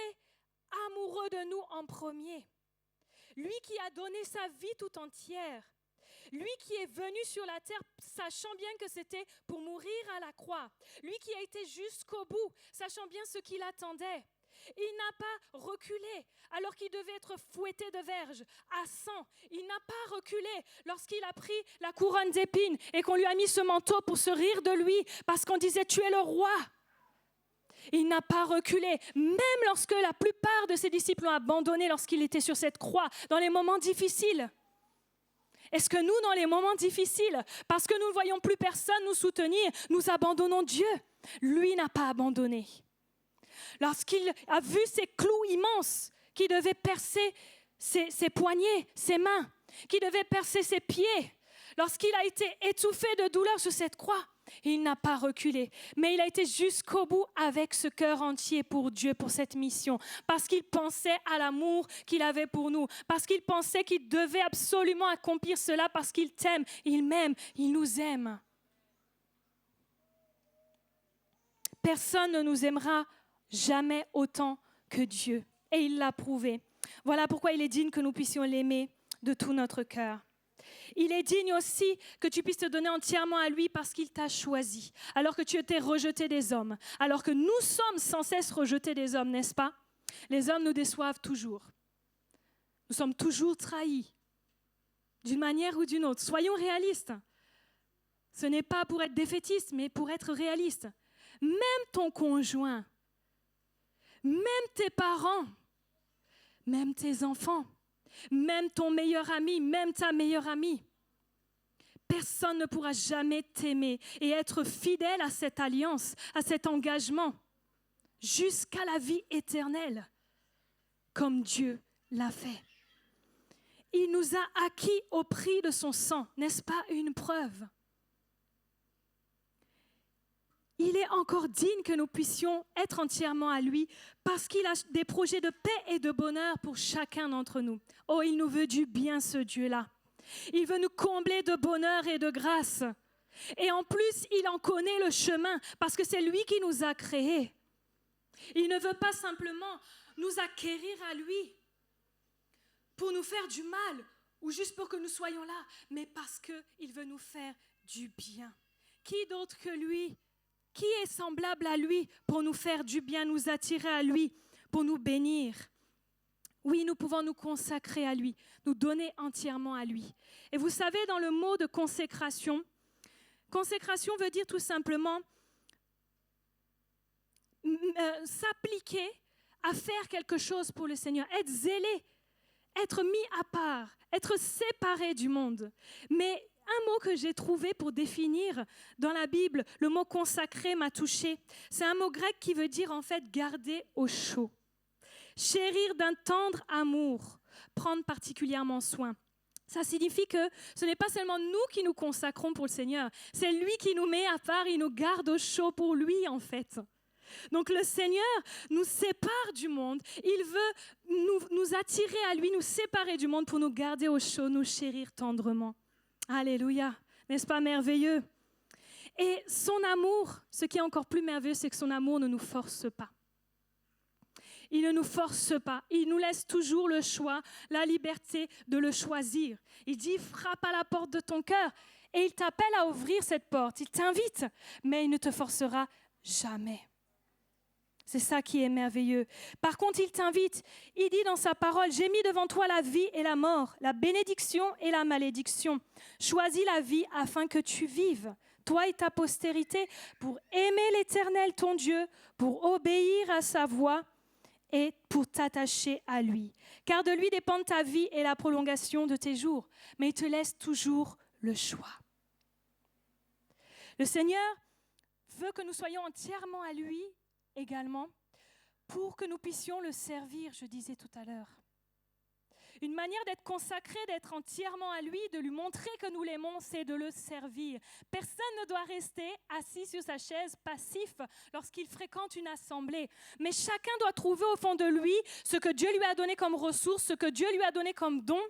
amoureux de nous en premier. Lui qui a donné sa vie tout entière. Lui qui est venu sur la terre, sachant bien que c'était pour mourir à la croix. Lui qui a été jusqu'au bout, sachant bien ce qu'il attendait. Il n'a pas reculé alors qu'il devait être fouetté de verges à sang. Il n'a pas reculé lorsqu'il a pris la couronne d'épines et qu'on lui a mis ce manteau pour se rire de lui parce qu'on disait « Tu es le roi ». Il n'a pas reculé, même lorsque la plupart de ses disciples l'ont abandonné lorsqu'il était sur cette croix, dans les moments difficiles. Est-ce que nous, dans les moments difficiles, parce que nous ne voyons plus personne nous soutenir, nous abandonnons Dieu? Lui n'a pas abandonné. Lorsqu'il a vu ces clous immenses qui devaient percer ses poignets, ses mains, qui devaient percer ses pieds, lorsqu'il a été étouffé de douleur sur cette croix, il n'a pas reculé, mais il a été jusqu'au bout avec ce cœur entier pour Dieu, pour cette mission, parce qu'il pensait à l'amour qu'il avait pour nous, parce qu'il pensait qu'il devait absolument accomplir cela, parce qu'il t'aime, il m'aime, il nous aime. Personne ne nous aimera jamais autant que Dieu, et il l'a prouvé. Voilà pourquoi il est digne que nous puissions l'aimer de tout notre cœur. Il est digne aussi que tu puisses te donner entièrement à lui parce qu'il t'a choisi, alors que tu étais rejeté des hommes, alors que nous sommes sans cesse rejetés des hommes, n'est-ce pas? Les hommes nous déçoivent toujours. Nous sommes toujours trahis, d'une manière ou d'une autre. Soyons réalistes. Ce n'est pas pour être défaitiste, mais pour être réaliste. Même ton conjoint, même tes parents, même tes enfants, même ton meilleur ami, même ta meilleure amie. Personne ne pourra jamais t'aimer et être fidèle à cette alliance, à cet engagement, jusqu'à la vie éternelle, comme Dieu l'a fait. Il nous a acquis au prix de son sang, n'est-ce pas une preuve? Il est encore digne que nous puissions être entièrement à lui parce qu'il a des projets de paix et de bonheur pour chacun d'entre nous. Oh, il nous veut du bien, ce Dieu-là. Il veut nous combler de bonheur et de grâce. Et en plus, il en connaît le chemin parce que c'est lui qui nous a créés. Il ne veut pas simplement nous acquérir à lui pour nous faire du mal ou juste pour que nous soyons là, mais parce qu'il veut nous faire du bien. Qui d'autre que lui? Qui est semblable à lui pour nous faire du bien, nous attirer à lui, pour nous bénir? Oui, nous pouvons nous consacrer à lui, nous donner entièrement à lui. Et vous savez, dans le mot de consécration, consécration veut dire tout simplement s'appliquer à faire quelque chose pour le Seigneur, être zélé, être mis à part, être séparé du monde. Mais un mot que j'ai trouvé pour définir dans la Bible, le mot consacré m'a touché. C'est un mot grec qui veut dire en fait garder au chaud. Chérir d'un tendre amour, prendre particulièrement soin. Ça signifie que ce n'est pas seulement nous qui nous consacrons pour le Seigneur, c'est lui qui nous met à part, il nous garde au chaud pour lui en fait. Donc le Seigneur nous sépare du monde, il veut nous attirer à lui, nous séparer du monde pour nous garder au chaud, nous chérir tendrement. Alléluia, n'est-ce pas merveilleux? Et son amour, ce qui est encore plus merveilleux, c'est que son amour ne nous force pas. Il ne nous force pas, il nous laisse toujours le choix, la liberté de le choisir. Il dit, frappe à la porte de ton cœur et il t'appelle à ouvrir cette porte. Il t'invite, mais il ne te forcera jamais. C'est ça qui est merveilleux. Par contre, il t'invite, il dit dans sa parole, j'ai mis devant toi la vie et la mort, la bénédiction et la malédiction. Choisis la vie afin que tu vives, toi et ta postérité, pour aimer l'Éternel ton Dieu, pour obéir à sa voix et pour t'attacher à lui. Car de lui dépendent ta vie et la prolongation de tes jours. Mais il te laisse toujours le choix. Le Seigneur veut que nous soyons entièrement à lui également pour que nous puissions le servir, je disais tout à l'heure. Une manière d'être consacré, d'être entièrement à lui, de lui montrer que nous l'aimons, c'est de le servir. Personne ne doit rester assis sur sa chaise, passif, lorsqu'il fréquente une assemblée. Mais chacun doit trouver au fond de lui ce que Dieu lui a donné comme ressource, ce que Dieu lui a donné comme don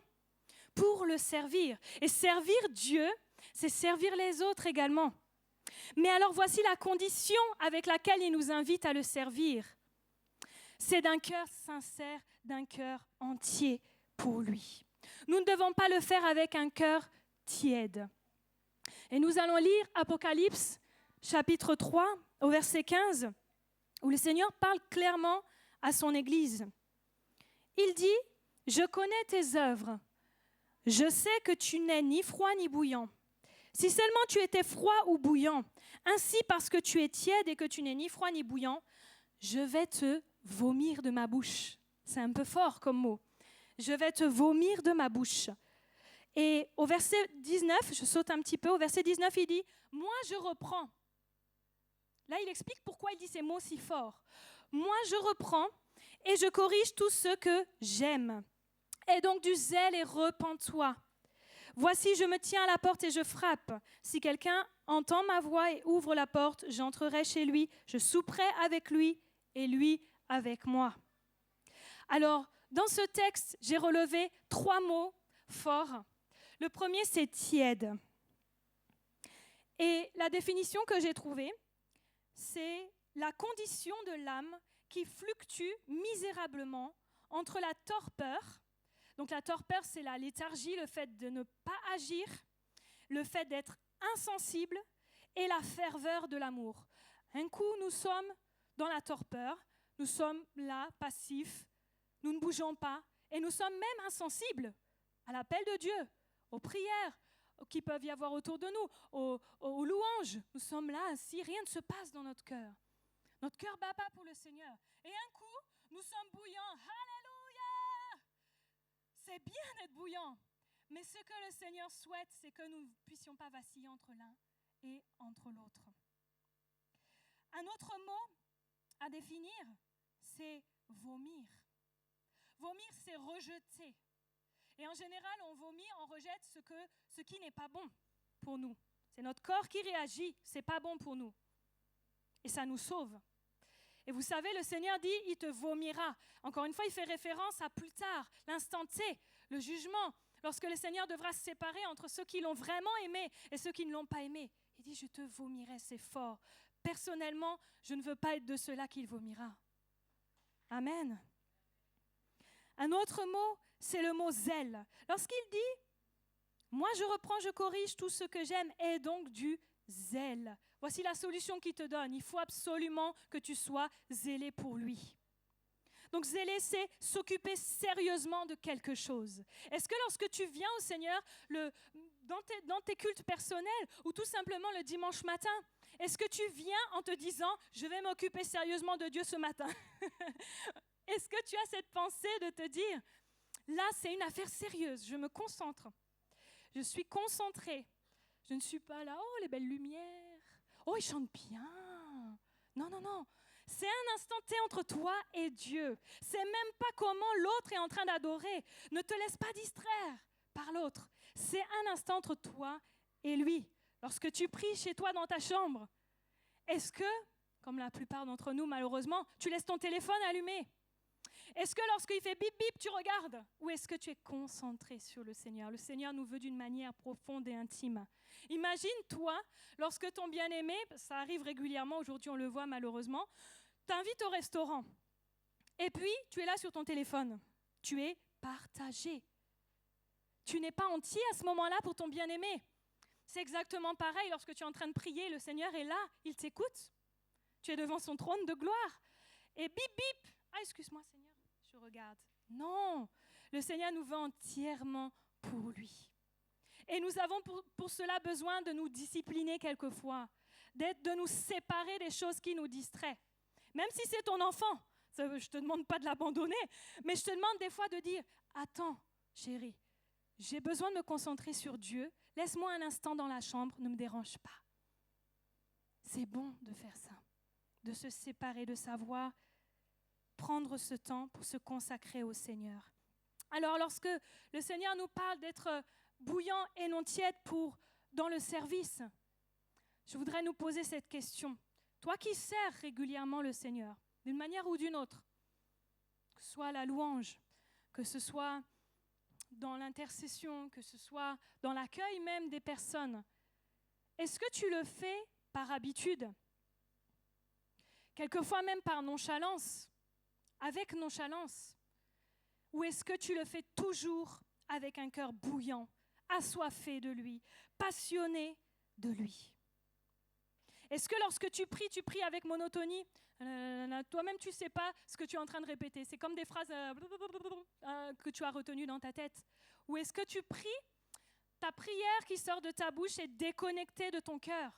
pour le servir. Et servir Dieu, c'est servir les autres également. Mais alors voici la condition avec laquelle il nous invite à le servir. C'est d'un cœur sincère, d'un cœur entier pour lui. Nous ne devons pas le faire avec un cœur tiède. Et nous allons lire Apocalypse chapitre 3 au verset 15 où le Seigneur parle clairement à son Église. Il dit, « Je connais tes œuvres. Je sais que tu n'es ni froid ni bouillant. Si seulement tu étais froid ou bouillant, ainsi parce que tu es tiède et que tu n'es ni froid ni bouillant, je vais te vomir de ma bouche. » C'est un peu fort comme mot. « Je vais te vomir de ma bouche. Et au verset 19, je saute un petit peu, au verset 19, il dit « Moi, je reprends ». Là, il explique pourquoi il dit ces mots si forts. « Moi, je reprends et je corrige tout ce que j'aime. Aie donc du zèle et repens-toi. Voici, je me tiens à la porte et je frappe. Si quelqu'un entend ma voix et ouvre la porte, j'entrerai chez lui, je souperai avec lui et lui avec moi. » Alors, dans ce texte, j'ai relevé 3 mots forts. Le premier, c'est tiède. Et la définition que j'ai trouvée, c'est la condition de l'âme qui fluctue misérablement entre la torpeur. Donc la torpeur, c'est la léthargie, le fait de ne pas agir, le fait d'être insensible et la ferveur de l'amour. Un coup, nous sommes dans la torpeur, nous sommes là, passifs, nous ne bougeons pas et nous sommes même insensibles à l'appel de Dieu, aux prières qui peuvent y avoir autour de nous, aux louanges. Nous sommes là assis, rien ne se passe dans notre cœur. Notre cœur bat pas pour le Seigneur. Et un coup, nous sommes bouillants. Alléluia! C'est bien d'être bouillant. Mais ce que le Seigneur souhaite, c'est que nous ne puissions pas vaciller entre l'un et entre l'autre. Un autre mot à définir, c'est vomir. Vomir, c'est rejeter. Et en général, on vomit, on rejette ce qui n'est pas bon pour nous. C'est notre corps qui réagit, c'est pas bon pour nous. Et ça nous sauve. Et vous savez, le Seigneur dit, il te vomira. Encore une fois, il fait référence à plus tard, l'instant T, le jugement, lorsque le Seigneur devra se séparer entre ceux qui l'ont vraiment aimé et ceux qui ne l'ont pas aimé. Il dit, je te vomirai, c'est fort. Personnellement, je ne veux pas être de ceux-là qu'il vomira. Amen. Un autre mot, c'est le mot zèle. Lorsqu'il dit, moi je reprends, je corrige tout ce que j'aime, et donc du zèle. Voici la solution qu'il te donne. Il faut absolument que tu sois zélé pour lui. Donc zélé, c'est s'occuper sérieusement de quelque chose. Est-ce que lorsque tu viens au Seigneur, dans tes cultes personnels, ou tout simplement le dimanche matin, est-ce que tu viens en te disant, je vais m'occuper sérieusement de Dieu ce matin? Est-ce que tu as cette pensée de te dire, là c'est une affaire sérieuse, je me concentre. Je suis concentrée. Je ne suis pas là, oh les belles lumières, oh il chante bien. Non, non, non. C'est un instant T entre toi et Dieu. C'est même pas comment l'autre est en train d'adorer. Ne te laisse pas distraire par l'autre. C'est un instant entre toi et lui. Lorsque tu pries chez toi dans ta chambre, est-ce que, comme la plupart d'entre nous malheureusement, tu laisses ton téléphone allumé? Est-ce que lorsqu'il fait bip bip, tu regardes? Ou est-ce que tu es concentré sur le Seigneur? Le Seigneur nous veut d'une manière profonde et intime. Imagine-toi, lorsque ton bien-aimé, ça arrive régulièrement, aujourd'hui on le voit malheureusement, t'invite au restaurant. Et puis, tu es là sur ton téléphone. Tu es partagé. Tu n'es pas entier à ce moment-là pour ton bien-aimé. C'est exactement pareil lorsque tu es en train de prier, le Seigneur est là, il t'écoute. Tu es devant son trône de gloire. Et bip bip, ah excuse-moi Seigneur, je regarde. Non, le Seigneur nous veut entièrement pour lui. Et nous avons pour cela besoin de nous discipliner quelquefois, de nous séparer des choses qui nous distraient. Même si c'est ton enfant, je ne te demande pas de l'abandonner, mais je te demande des fois de dire, attends chérie, j'ai besoin de me concentrer sur Dieu, laisse-moi un instant dans la chambre, ne me dérange pas. C'est bon de faire ça, de se séparer, de savoir prendre ce temps pour se consacrer au Seigneur. Alors lorsque le Seigneur nous parle d'être bouillant et non tiède dans le service, je voudrais nous poser cette question. Toi qui sers régulièrement le Seigneur, d'une manière ou d'une autre, que ce soit la louange, que ce soit dans l'intercession, que ce soit dans l'accueil même des personnes, est-ce que tu le fais par habitude? Quelquefois même par nonchalance, avec nonchalance? Ou est-ce que tu le fais toujours avec un cœur bouillant, assoiffé de lui, passionné de lui? Est-ce que lorsque tu pries avec monotonie? Toi-même, tu ne sais pas ce que tu es en train de répéter. C'est comme des phrases que tu as retenues dans ta tête. Ou est-ce que tu pries, ta prière qui sort de ta bouche est déconnectée de ton cœur?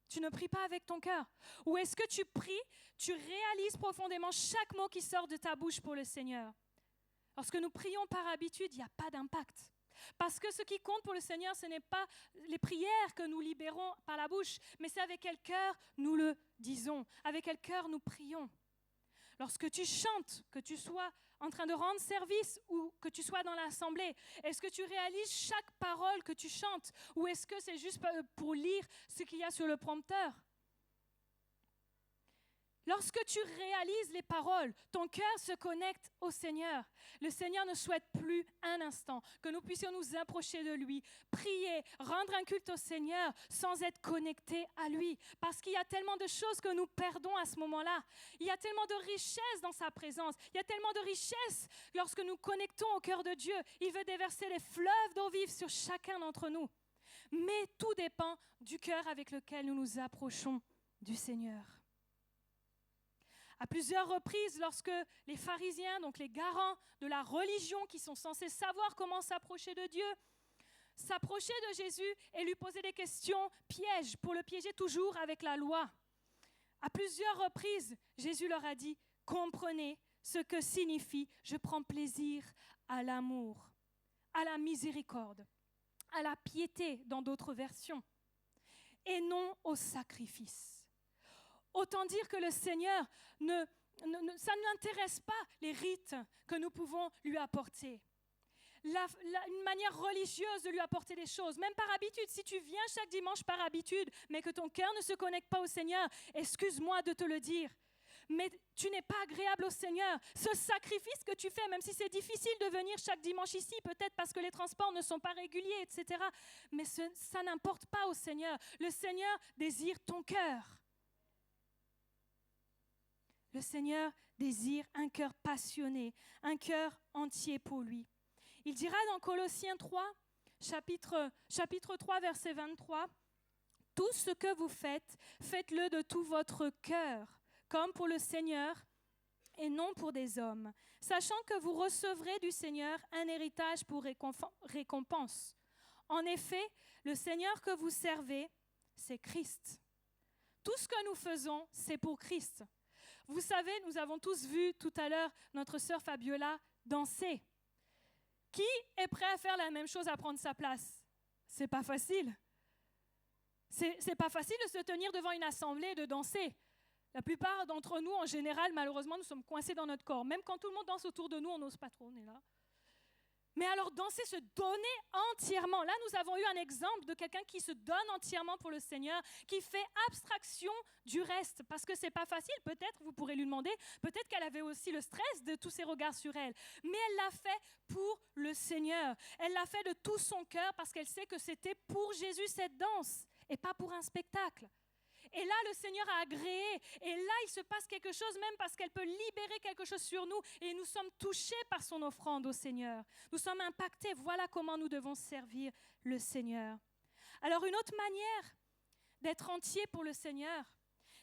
Tu ne pries pas avec ton cœur. Ou est-ce que tu pries, tu réalises profondément chaque mot qui sort de ta bouche pour le Seigneur? Lorsque nous prions par habitude, il n'y a pas d'impact. Parce que ce qui compte pour le Seigneur, ce n'est pas les prières que nous libérons par la bouche, mais c'est avec quel cœur nous le disons, avec quel cœur nous prions. Lorsque tu chantes, que tu sois en train de rendre service ou que tu sois dans l'assemblée, est-ce que tu réalises chaque parole que tu chantes ou est-ce que c'est juste pour lire ce qu'il y a sur le prompteur? Lorsque tu réalises les paroles, ton cœur se connecte au Seigneur. Le Seigneur ne souhaite plus un instant que nous puissions nous approcher de lui, prier, rendre un culte au Seigneur sans être connectés à lui. Parce qu'il y a tellement de choses que nous perdons à ce moment-là. Il y a tellement de richesses dans sa présence. Il y a tellement de richesses lorsque nous connectons au cœur de Dieu. Il veut déverser les fleuves d'eau vive sur chacun d'entre nous. Mais tout dépend du cœur avec lequel nous nous approchons du Seigneur. À plusieurs reprises, lorsque les pharisiens, donc les garants de la religion qui sont censés savoir comment s'approcher de Dieu, s'approchaient de Jésus et lui posaient des questions pièges pour le piéger toujours avec la loi. À plusieurs reprises, Jésus leur a dit « Comprenez ce que signifie « je prends plaisir à l'amour, à la miséricorde, à la piété » dans d'autres versions, et non au sacrifice. Autant dire que le Seigneur, ça ne l'intéresse pas, les rites que nous pouvons lui apporter. Une manière religieuse de lui apporter des choses, même par habitude. Si tu viens chaque dimanche par habitude, mais que ton cœur ne se connecte pas au Seigneur, excuse-moi de te le dire, mais tu n'es pas agréable au Seigneur. Ce sacrifice que tu fais, même si c'est difficile de venir chaque dimanche ici, peut-être parce que les transports ne sont pas réguliers, etc., mais ça n'importe pas au Seigneur. Le Seigneur désire ton cœur. Le Seigneur désire un cœur passionné, un cœur entier pour lui. Il dira dans Colossiens 3, chapitre 3, verset 23, « Tout ce que vous faites, faites-le de tout votre cœur, comme pour le Seigneur et non pour des hommes, sachant que vous recevrez du Seigneur un héritage pour récompense. En effet, le Seigneur que vous servez, c'est Christ. Tout ce que nous faisons, c'est pour Christ. » Vous savez, nous avons tous vu tout à l'heure notre sœur Fabiola danser. Qui est prêt à faire la même chose, à prendre sa place? C'est pas facile. C'est pas facile de se tenir devant une assemblée et de danser. La plupart d'entre nous, en général, malheureusement, nous sommes coincés dans notre corps. Même quand tout le monde danse autour de nous, on n'ose pas trop, on est là. Mais alors danser, se donner entièrement. Là, nous avons eu un exemple de quelqu'un qui se donne entièrement pour le Seigneur, qui fait abstraction du reste, parce que c'est pas facile. Peut-être, vous pourrez lui demander, peut-être qu'elle avait aussi le stress de tous ces regards sur elle. Mais elle l'a fait pour le Seigneur. Elle l'a fait de tout son cœur parce qu'elle sait que c'était pour Jésus cette danse et pas pour un spectacle. Et là, le Seigneur a agréé. Et là, il se passe quelque chose, même parce qu'elle peut libérer quelque chose sur nous. Et nous sommes touchés par son offrande au Seigneur. Nous sommes impactés. Voilà comment nous devons servir le Seigneur. Alors, une autre manière d'être entier pour le Seigneur,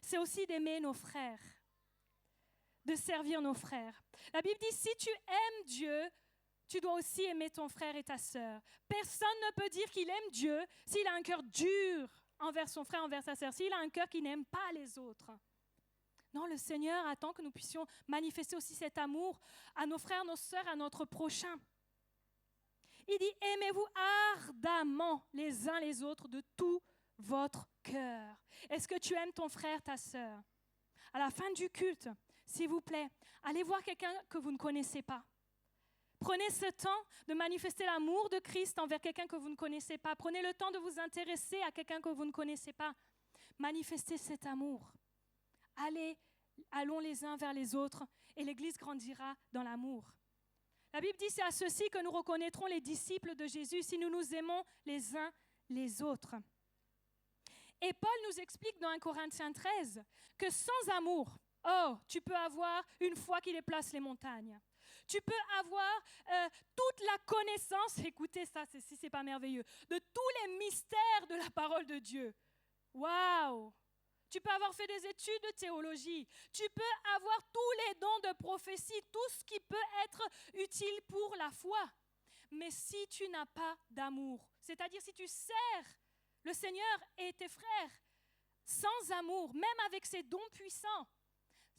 c'est aussi d'aimer nos frères, de servir nos frères. La Bible dit, si tu aimes Dieu, tu dois aussi aimer ton frère et ta sœur. Personne ne peut dire qu'il aime Dieu s'il a un cœur dur envers son frère, envers sa sœur, s'il a un cœur qui n'aime pas les autres. Non, le Seigneur attend que nous puissions manifester aussi cet amour à nos frères, nos sœurs, à notre prochain. Il dit, aimez-vous ardemment les uns les autres de tout votre cœur. Est-ce que tu aimes ton frère, ta sœur? À la fin du culte, s'il vous plaît, allez voir quelqu'un que vous ne connaissez pas. Prenez ce temps de manifester l'amour de Christ envers quelqu'un que vous ne connaissez pas. Prenez le temps de vous intéresser à quelqu'un que vous ne connaissez pas. Manifestez cet amour. Allons les uns vers les autres et l'Église grandira dans l'amour. La Bible dit, c'est à ceci que nous reconnaîtrons les disciples de Jésus, si nous nous aimons les uns les autres. Et Paul nous explique dans 1 Corinthiens 13 que sans amour, tu peux avoir une foi qui déplace les montagnes. Tu peux avoir toute la connaissance, écoutez ça, si c'est pas merveilleux, de tous les mystères de la parole de Dieu. Waouh! Tu peux avoir fait des études de théologie. Tu peux avoir tous les dons de prophétie, tout ce qui peut être utile pour la foi. Mais si tu n'as pas d'amour, c'est-à-dire si tu sers le Seigneur et tes frères sans amour, même avec ses dons puissants,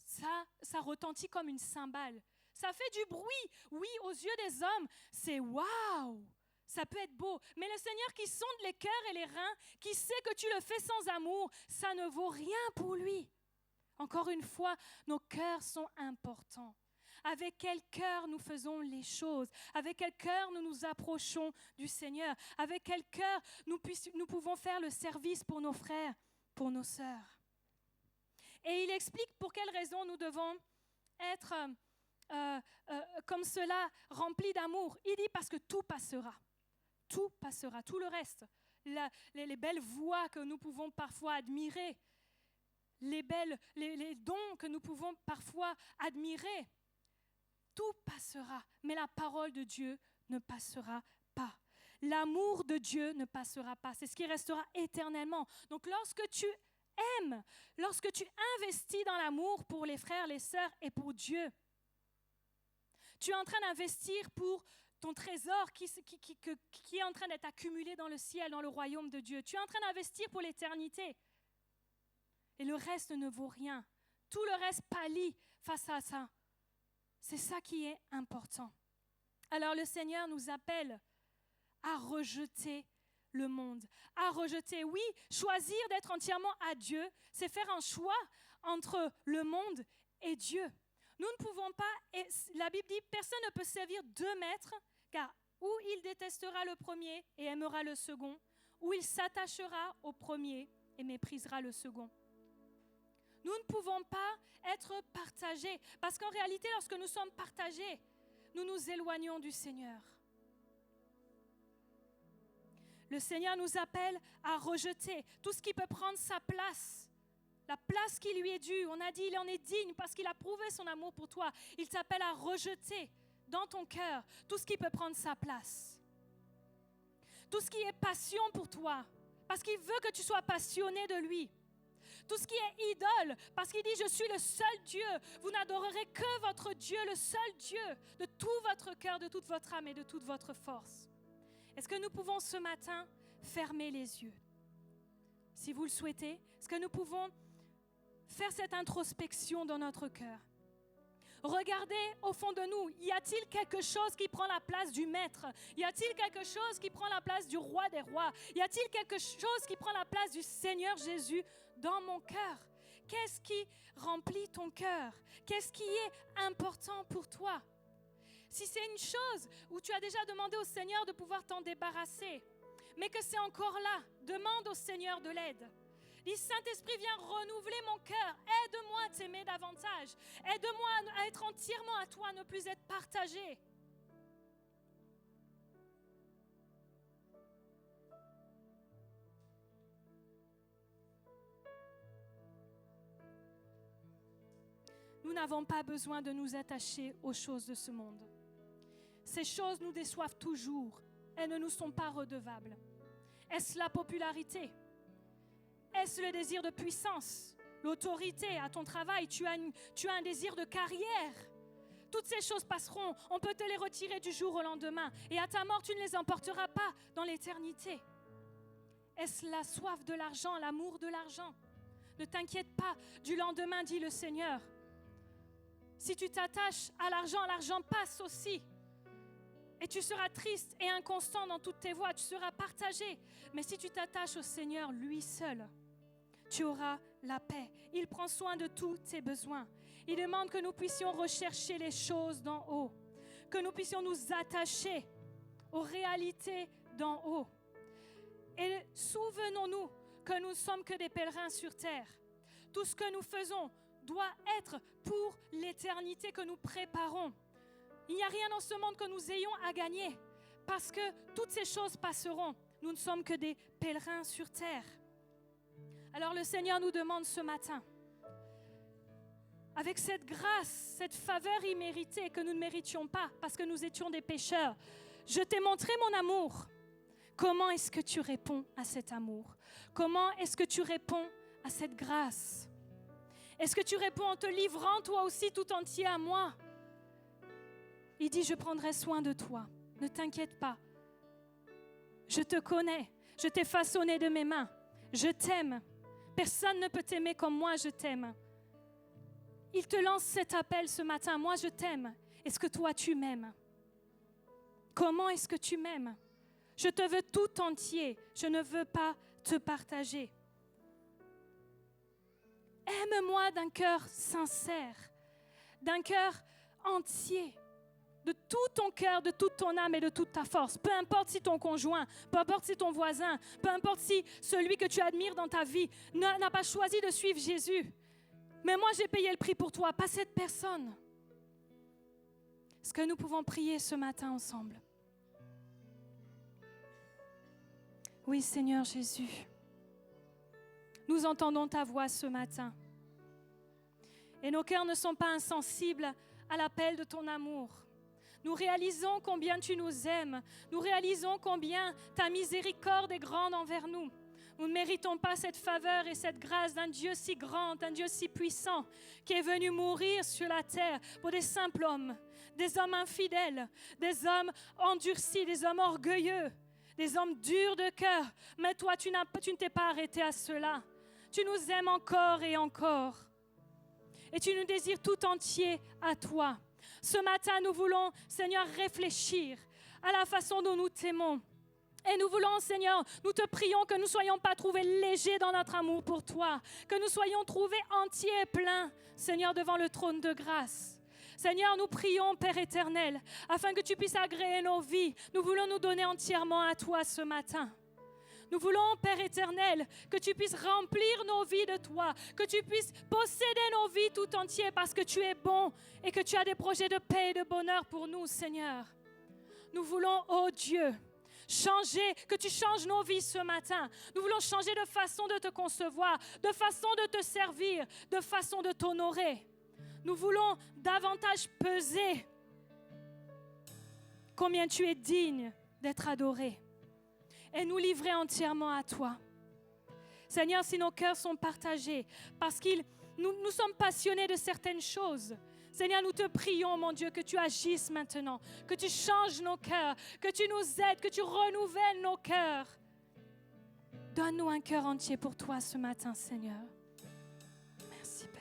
ça retentit comme une cymbale. Ça fait du bruit. Oui, aux yeux des hommes, c'est waouh! Ça peut être beau, mais le Seigneur qui sonde les cœurs et les reins, qui sait que tu le fais sans amour, ça ne vaut rien pour lui. Encore une fois, nos cœurs sont importants. Avec quel cœur nous faisons les choses? Avec quel cœur nous nous approchons du Seigneur? Avec quel cœur nous pouvons faire le service pour nos frères, pour nos sœurs? Et il explique pour quelles raisons nous devons être comme cela, remplis d'amour. Il dit parce que tout passera. Tout passera, tout le reste. Les belles voix que nous pouvons parfois admirer, les dons que nous pouvons parfois admirer, tout passera. Mais la parole de Dieu ne passera pas. L'amour de Dieu ne passera pas. C'est ce qui restera éternellement. Donc lorsque tu aimes, lorsque tu investis dans l'amour pour les frères, les sœurs et pour Dieu, tu es en train d'investir pour ton trésor qui est en train d'être accumulé dans le ciel, dans le royaume de Dieu. Tu es en train d'investir pour l'éternité. Et le reste ne vaut rien. Tout le reste pâlit face à ça. C'est ça qui est important. Alors le Seigneur nous appelle à rejeter le monde. À rejeter, oui, choisir d'être entièrement à Dieu, c'est faire un choix entre le monde et Dieu. Nous ne pouvons pas, et la Bible dit, personne ne peut servir 2 maîtres, car ou il détestera le premier et aimera le second, ou il s'attachera au premier et méprisera le second. Nous ne pouvons pas être partagés, parce qu'en réalité, lorsque nous sommes partagés, nous nous éloignons du Seigneur. Le Seigneur nous appelle à rejeter tout ce qui peut prendre sa place. La place qui lui est due, on a dit, il en est digne parce qu'il a prouvé son amour pour toi. Il t'appelle à rejeter dans ton cœur tout ce qui peut prendre sa place. Tout ce qui est passion pour toi, parce qu'il veut que tu sois passionné de lui. Tout ce qui est idole, parce qu'il dit, je suis le seul Dieu. Vous n'adorerez que votre Dieu, le seul Dieu, de tout votre cœur, de toute votre âme et de toute votre force. Est-ce que nous pouvons ce matin fermer les yeux? Si vous le souhaitez, est-ce que nous pouvons faire cette introspection dans notre cœur? Regardez au fond de nous, y a-t-il quelque chose qui prend la place du maître? Y a-t-il quelque chose qui prend la place du roi des rois? Y a-t-il quelque chose qui prend la place du Seigneur Jésus dans mon cœur? Qu'est-ce qui remplit ton cœur? Qu'est-ce qui est important pour toi? Si c'est une chose où tu as déjà demandé au Seigneur de pouvoir t'en débarrasser, mais que c'est encore là, demande au Seigneur de l'aide. Dis, Saint-Esprit, viens renouveler mon cœur. Aide-moi à t'aimer davantage. Aide-moi à être entièrement à toi, à ne plus être partagé. Nous n'avons pas besoin de nous attacher aux choses de ce monde. Ces choses nous déçoivent toujours. Elles ne nous sont pas redevables. Est-ce la popularité? Est-ce le désir de puissance? L'autorité à ton travail? Tu as un désir de carrière? Toutes ces choses passeront. On peut te les retirer du jour au lendemain. Et à ta mort, tu ne les emporteras pas dans l'éternité. Est-ce la soif de l'argent, l'amour de l'argent? Ne t'inquiète pas du lendemain, dit le Seigneur. Si tu t'attaches à l'argent passe aussi. Et tu seras triste et inconstant dans toutes tes voies. Tu seras partagé. Mais si tu t'attaches au Seigneur, lui seul, tu auras la paix. Il prend soin de tous tes besoins. Il demande que nous puissions rechercher les choses d'en haut. Que nous puissions nous attacher aux réalités d'en haut. Et souvenons-nous que nous ne sommes que des pèlerins sur terre. Tout ce que nous faisons doit être pour l'éternité que nous préparons. Il n'y a rien dans ce monde que nous ayons à gagner parce que toutes ces choses passeront. Nous ne sommes que des pèlerins sur terre. Alors le Seigneur nous demande ce matin, avec cette grâce, cette faveur imméritée que nous ne méritions pas parce que nous étions des pécheurs, je t'ai montré mon amour. Comment est-ce que tu réponds à cet amour? Comment est-ce que tu réponds à cette grâce? Est-ce que tu réponds en te livrant toi aussi tout entier à moi? Il dit, je prendrai soin de toi. Ne t'inquiète pas. Je te connais. Je t'ai façonné de mes mains. Je t'aime. Personne ne peut t'aimer comme moi, je t'aime. Il te lance cet appel ce matin. Moi, je t'aime. Est-ce que toi, tu m'aimes? Comment est-ce que tu m'aimes? Je te veux tout entier. Je ne veux pas te partager. Aime-moi d'un cœur sincère, d'un cœur entier, de tout ton cœur, de toute ton âme et de toute ta force. Peu importe si ton conjoint, peu importe si ton voisin, peu importe si celui que tu admires dans ta vie n'a pas choisi de suivre Jésus. Mais moi, j'ai payé le prix pour toi, pas cette personne. Est-ce que nous pouvons prier ce matin ensemble? Oui, Seigneur Jésus. Nous entendons ta voix ce matin. Et nos cœurs ne sont pas insensibles à l'appel de ton amour. Nous réalisons combien tu nous aimes. Nous réalisons combien ta miséricorde est grande envers nous. Nous ne méritons pas cette faveur et cette grâce d'un Dieu si grand, d'un Dieu si puissant, qui est venu mourir sur la terre pour des simples hommes, des hommes infidèles, des hommes endurcis, des hommes orgueilleux, des hommes durs de cœur. Mais toi, tu ne t'es pas arrêté à cela. Tu nous aimes encore et encore. Et tu nous désires tout entier à toi. Ce matin, nous voulons, Seigneur, réfléchir à la façon dont nous t'aimons. Et nous voulons, Seigneur, nous te prions que nous ne soyons pas trouvés légers dans notre amour pour toi, que nous soyons trouvés entiers et pleins, Seigneur, devant le trône de grâce. Seigneur, nous prions, Père éternel, afin que tu puisses agréer nos vies. Nous voulons nous donner entièrement à toi ce matin. Nous voulons, Père éternel, que tu puisses remplir nos vies de toi, que tu puisses posséder nos vies tout entières parce que tu es bon et que tu as des projets de paix et de bonheur pour nous, Seigneur. Nous voulons, oh Dieu, changer, que tu changes nos vies ce matin. Nous voulons changer de façon de te concevoir, de façon de te servir, de façon de t'honorer. Nous voulons davantage peser combien tu es digne d'être adoré et nous livrer entièrement à toi. Seigneur, si nos cœurs sont partagés parce que nous sommes passionnés de certaines choses, Seigneur, nous te prions, mon Dieu, que tu agisses maintenant, que tu changes nos cœurs, que tu nous aides, que tu renouvelles nos cœurs. Donne-nous un cœur entier pour toi ce matin, Seigneur. Merci, Père.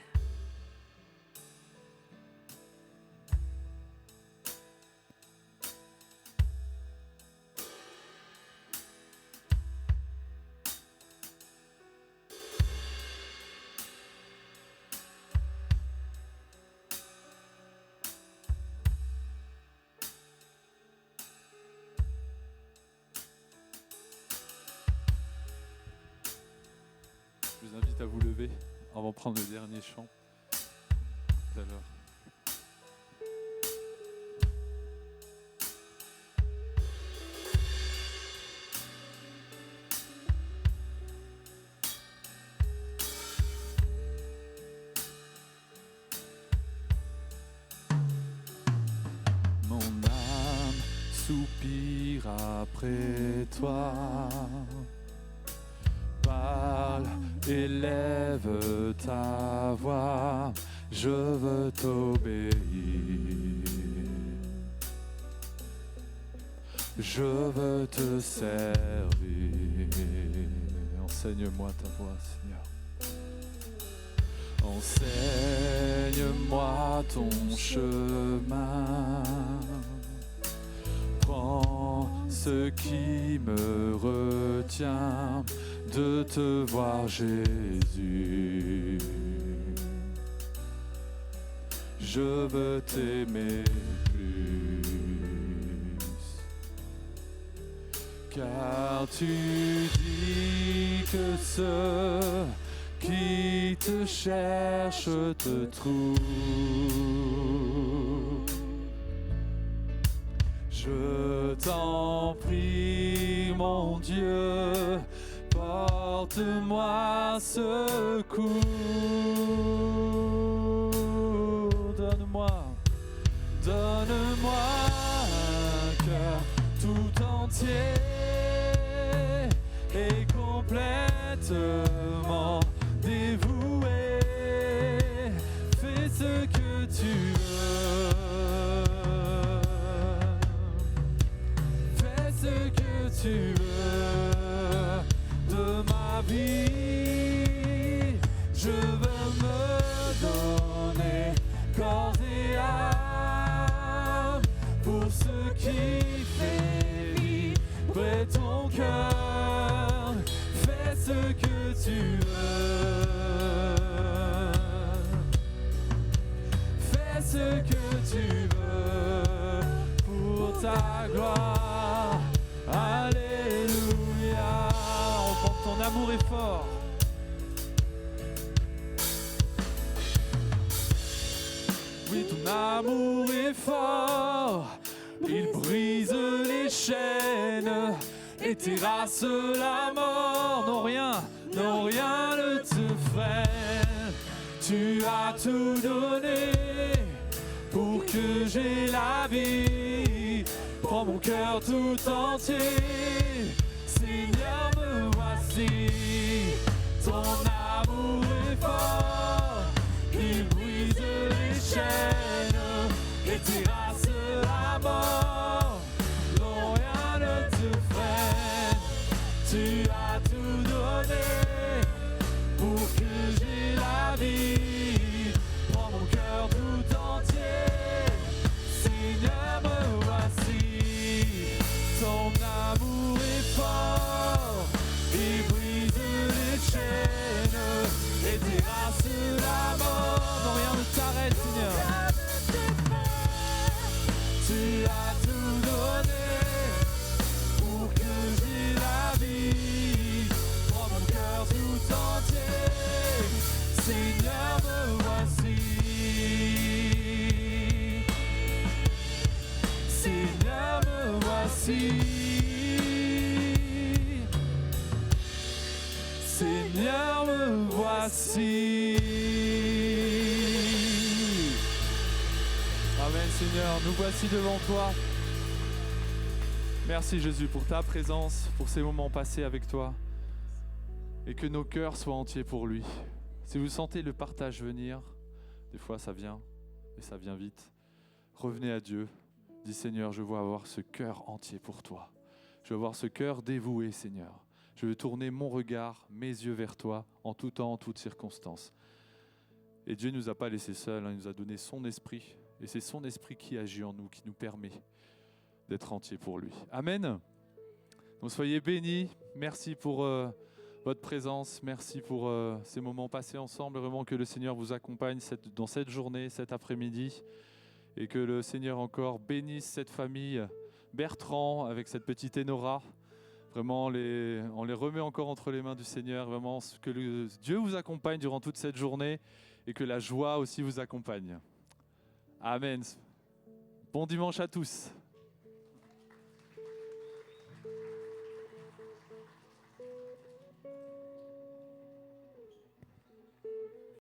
Je vous invite à vous lever avant de prendre le dernier chant tout à l'heure. Mon âme soupire après toi. Parle, élève ta voix, je veux t'obéir. Je veux te servir. Enseigne-moi ta voix, Seigneur. Enseigne-moi ton chemin. Prends ce qui me retient de te voir, Jésus. Je veux t'aimer plus, car tu dis que ceux qui te cherchent te trouvent. Je t'en prie, mon Dieu, porte-moi secours. Donne-moi un cœur tout entier et complètement dévoué. Fais ce que tu veux. Fais ce que tu veux de ma vie. Je veux me donner corps et âme pour ce qui fait vie près de ton cœur. Fais ce que tu veux. Fais ce que tu veux pour ta gloire. Alléluia. On chante ton amour est fort. Oui, ton amour est fort. Il brise les chaînes et terrasse la mort. Non, rien ne te freine. Tu as tout donné pour que j'aie la vie. Prends mon cœur tout entier. Seigneur, me voici. Ton amour est fort. Il brise les chaînes et terrasse la mort. Non, rien ne te freine. Tu as tout donné pour que j'aie la vie. Prends mon cœur tout entier. Seigneur, me voici. Ton amour est fort. Il brise les chaînes et terrasse la mort. Non, rien ne t'arrête, Seigneur. Tu as tout donné pour que j'aie la vie. Prends mon cœur tout entier. Seigneur, me voici. Seigneur, me voici. Seigneur, me voici. Amen, Seigneur, nous voici devant toi. Merci Jésus pour ta présence, pour ces moments passés avec toi. Et que nos cœurs soient entiers pour lui. Si vous sentez le partage venir, des fois ça vient, et ça vient vite. Revenez à Dieu. Dis Seigneur, je veux avoir ce cœur entier pour toi. Je veux avoir ce cœur dévoué, Seigneur. Je veux tourner mon regard, mes yeux vers toi, en tout temps, en toutes circonstances. Et Dieu ne nous a pas laissés seuls, il nous a donné son esprit. Et c'est son esprit qui agit en nous, qui nous permet d'être entiers pour lui. Amen. Donc soyez bénis. Merci pour votre présence. Merci pour ces moments passés ensemble. Vraiment que le Seigneur vous accompagne dans cette journée, cet après-midi. Et que le Seigneur encore bénisse cette famille Bertrand avec cette petite Enora. Vraiment, on les remet encore entre les mains du Seigneur. Vraiment, que Dieu vous accompagne durant toute cette journée et que la joie aussi vous accompagne. Amen. Bon dimanche à tous.